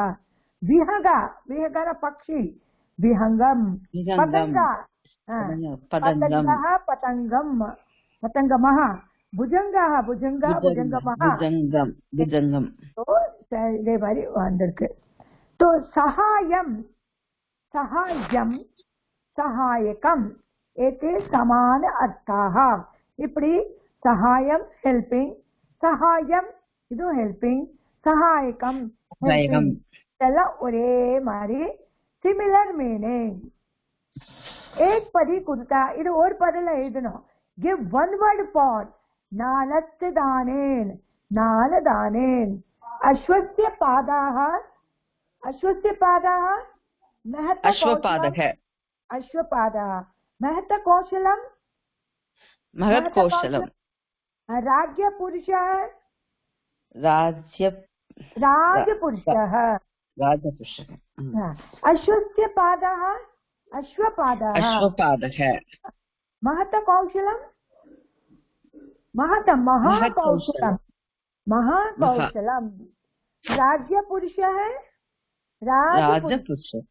விஹகா விஹகான பக்ஷி. விஹங்கம் பதங்கா பதங்கஹ பதங்கம் பதங்கமஹ. புஜங்கஹ புஜங்கா புஜங்கமஹ புஜங்கம் புஜங்கம். இதே மாதிரி வந்திருக்கு. तो सहायम सहायम सहायकम एते समान अर्थाः. இப்படி சகாயம் ஹெல்பிங், சகாயம் இது ஹெல்பிங், சகாயகம் ஹெல்பிங் எல்லாம் ஒரே மாதிரி சிமிலர் மீனிங். एक पदी कुर्ता இது ஒரு பதல எழுதணும். give one word for नालत् दानेन नाल दानेन. अश्वस्य पादाः अश्वस्य पादाः महत अश्वपादः अश्वपादाः महत कौशलम महत् कौशलम. राज्यपुरुषः राजपुरुषः राजपुरुषः. अश्वस्य पादाः अश्वपादाः अश्वपादः. महत कौशलम महत महाकौशलम महाकौशलम. राज्यपुरुषः राजपुरुषः.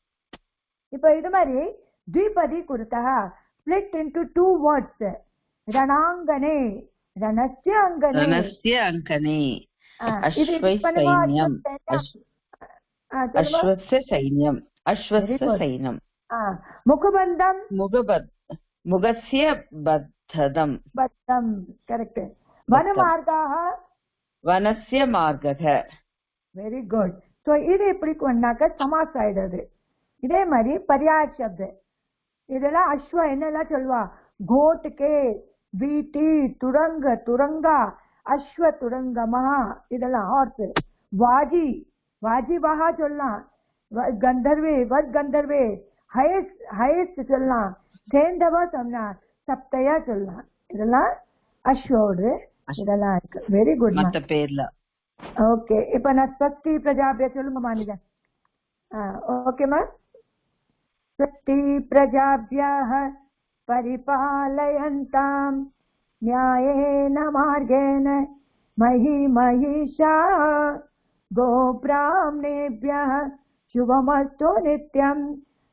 இப்ப இது மாதிரி द्विपदी कुरुतः split into 2 words. ரணாங்கனே ரணஸ்ய அங்கனே ரணஸ்ய அங்கனே. அஸ்வசைன்யம் அஸ்வஸ்ய சைன்யம் அஸ்வஸ்ய சைன்யம். முகபந்தம் முகஸ்ய பத்ததம் பத்தம். கரெக்ட். வனமார்காः வனஸ்ய மார்கः. Very good. சோ இது எப்படி கொண்டாக்க சமாஸ் ஆயிடுது. இதே மாதிரி பரியாய சப்து இதெல்லாம் அஸ்வ என்னெல்லாம் சொல்லுவா கோட்டுக்கே வீட்டி துரங்க துரங்கா அஸ்வ துரங்கமா இதெல்லாம் ஹார்ஸ் வாஜி வாஜி வாஹா சொல்லலாம் கந்தர்வே வத் கந்தர்வே ஹயஸ் ஹயஸ் சொல்லலாம் சேந்தவா சொன்னா சப்தையா சொல்லலாம் இதெல்லாம் அஸ்வோடு இதெல்லாம் இருக்கு வெரி குட் மத்த பேர்ல ஓகே இப்ப நான் ஸ்வஸ்தி பிரஜாபிய சொல்லுங்கம்மா நீங்க ஓகேம்மா स्वस्ति प्रजाभ्यः परिपालयन्ताम् न्यायेन मार्गेण मही महिषाः गोब्राह्मणेभ्यः शुभमस्तु नित्यम्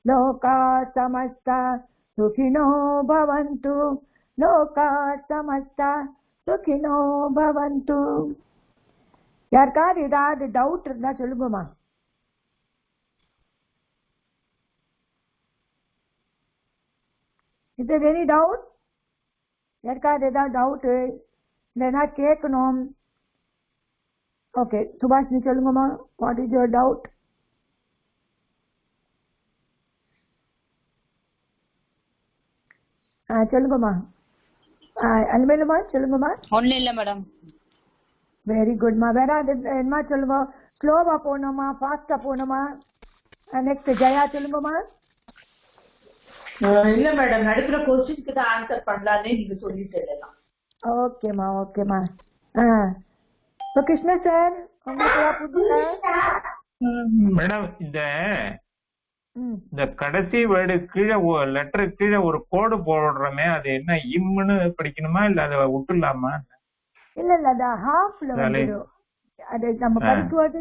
लोकाः समस्ताः सुखिनो भवन्तु लोकाः समस्ताः सुखिनो भवन्तु யாருக்காவது ஏதாவது டவுட் இருந்தா சொல்லுங்கம்மா Is there any doubt? யாருக்காவது ஏதாவது டவுட் இல்லைன்னா கேட்கணும் ஓகே சுபாஷ் நீ சொல்லுங்கம்மா வாட் இஸ் யுவர் டவுட் சொல்லுங்கம்மா அல்மேலுமா சொல்லுங்கம்மா ஒன்னும் இல்ல மேடம் வெரி குட்மா வேற என்ன சொல்லுங்க ஸ்லோவா போகணுமா ஃபாஸ்டா போகணுமா நெக்ஸ்ட் ஜெயா சொல்லுங்கம்மா இல்ல மேடம் நடுக்கிற கொஸ்டினுக்கு தான் ஆன்சர் பண்ணலான்னு நீங்க சொல்லிட்டு எல்லாம் ஓகேம்மா ஓகேம்மா இப்போ கிருஷ்ண சார் உங்களுக்கு புதுசா மேடம் இந்த கடைசி வேர்டு கீழே லெட்டர் கீழே ஒரு கோடு போடுறோமே அது என்ன இம்னு படிக்கணுமா இல்ல அதை விட்டுலாமா இல்ல இல்ல அது ஹாஃப்ல வந்துடும் அது நம்ம படிக்குவது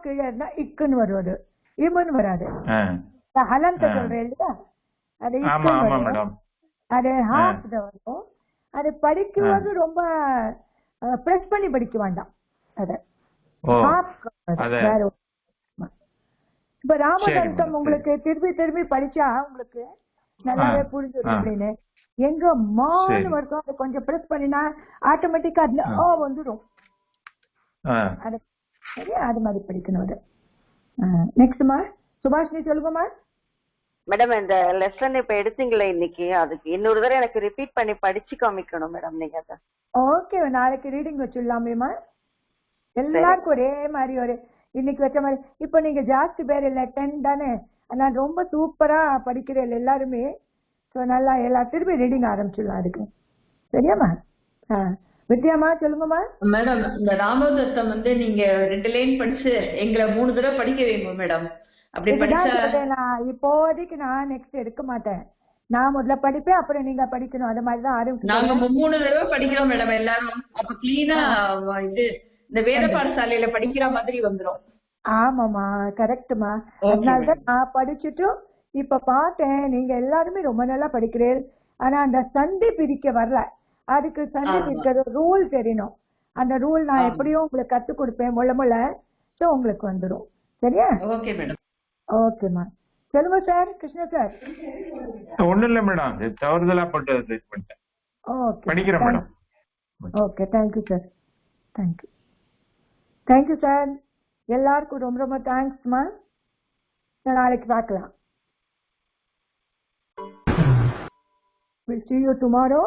கீழே இருந்தா இக்குன்னு வருவது இம்னு வராது ஹலந்த சொல்றேன் இல்லையா அது அது ஹாஃப் தான் வரும் அது படிக்கும்போது ரொம்ப பிரஸ் பண்ணி படிக்க வேண்டாம் அத இப்ப ராமதந்தம் உங்களுக்கு திரும்பி திரும்பி படிச்சா உங்களுக்கு நல்லாவே புரிஞ்சிடும் அப்படின்னு எங்க மான்னு வருதோ அதை கொஞ்சம் பிரஸ் பண்ணினா ஆட்டோமேட்டிக்கா அதுல வந்துடும் அது மாதிரி படிக்கணும் அது நெக்ஸ்ட்மா சுபாஷினி சொல்லுங்கம்மா மேடம் இந்த லெசன் இப்ப எடுத்தீங்களே இன்னைக்கு அதுக்கு இன்னொரு தடவை எனக்கு ரிப்பீட் பண்ணி படிச்சு காமிக்கணும் மேடம் நீங்க அதை ஓகே நாளைக்கு ரீடிங் வச்சுடலாமேமா எல்லாருக்கும் ஒரே மாதிரி ஒரு இன்னைக்கு வச்ச மாதிரி இப்ப நீங்க ஜாஸ்தி பேர் இல்ல 10 தானே நான் ரொம்ப சூப்பரா படிக்கிறேன் எல்லாருமே நல்லா எல்லா திரும்பி ரீடிங் ஆரம்பிச்சிடலாம் அதுக்கு சரியாமா வித்யாமா சொல்லுங்கம்மா மேடம் இந்த ராமதத்தம் நீங்க 2 லைன் படிச்சு எங்களை 3 தடவை படிக்க வைங்க மேடம் அப்படி படிச்சா நான் இப்போதைக்கு நான் நெக்ஸ்ட் எடுக்க மாட்டேன் நான் முதல்ல படிப்பேன் அப்புறம் நீங்க படிக்கணும் அது மாதிரிதான் ஆரம்பிச்சு நாங்க 3 தடவை படிக்கிறோம் மேடம் எல்லாரும் அப்ப கிளீனா இது இந்த வேத பாடசாலையில படிக்கிற மாதிரி வந்துரும் ஆமாமா கரெக்ட்மா அதனாலதான் நான் படிச்சுட்டு இப்ப பார்த்தேன் நீங்க எல்லாருமே ரொம்ப நல்லா படிக்கிறீர்கள் ஆனா அந்த சண்டை பிரிக்க வரல அதுக்கு சண்டை பிரிக்கிறது ரூல் தெரியணும் அந்த ரூல் நான் எப்படியும் உங்களுக்கு கத்து கொடுப்பேன் முள்ள சோ உங்களுக்கு வந்துடும் சரியா ஓகே மேடம் ஓகேமா சொல்லுங்க சார் கிருஷ்ணா சார் ஒண்ணும் இல்ல மேடம் தவறுதலா பட்டு ஓகே படிக்கிறேன் madam okay thank you sir thank you sir எல்லாருக்கும் ரொம்ப ரொம்ப தேங்க்ஸ்மா நாளைக்கு பார்க்கலாம். We'll see you tomorrow.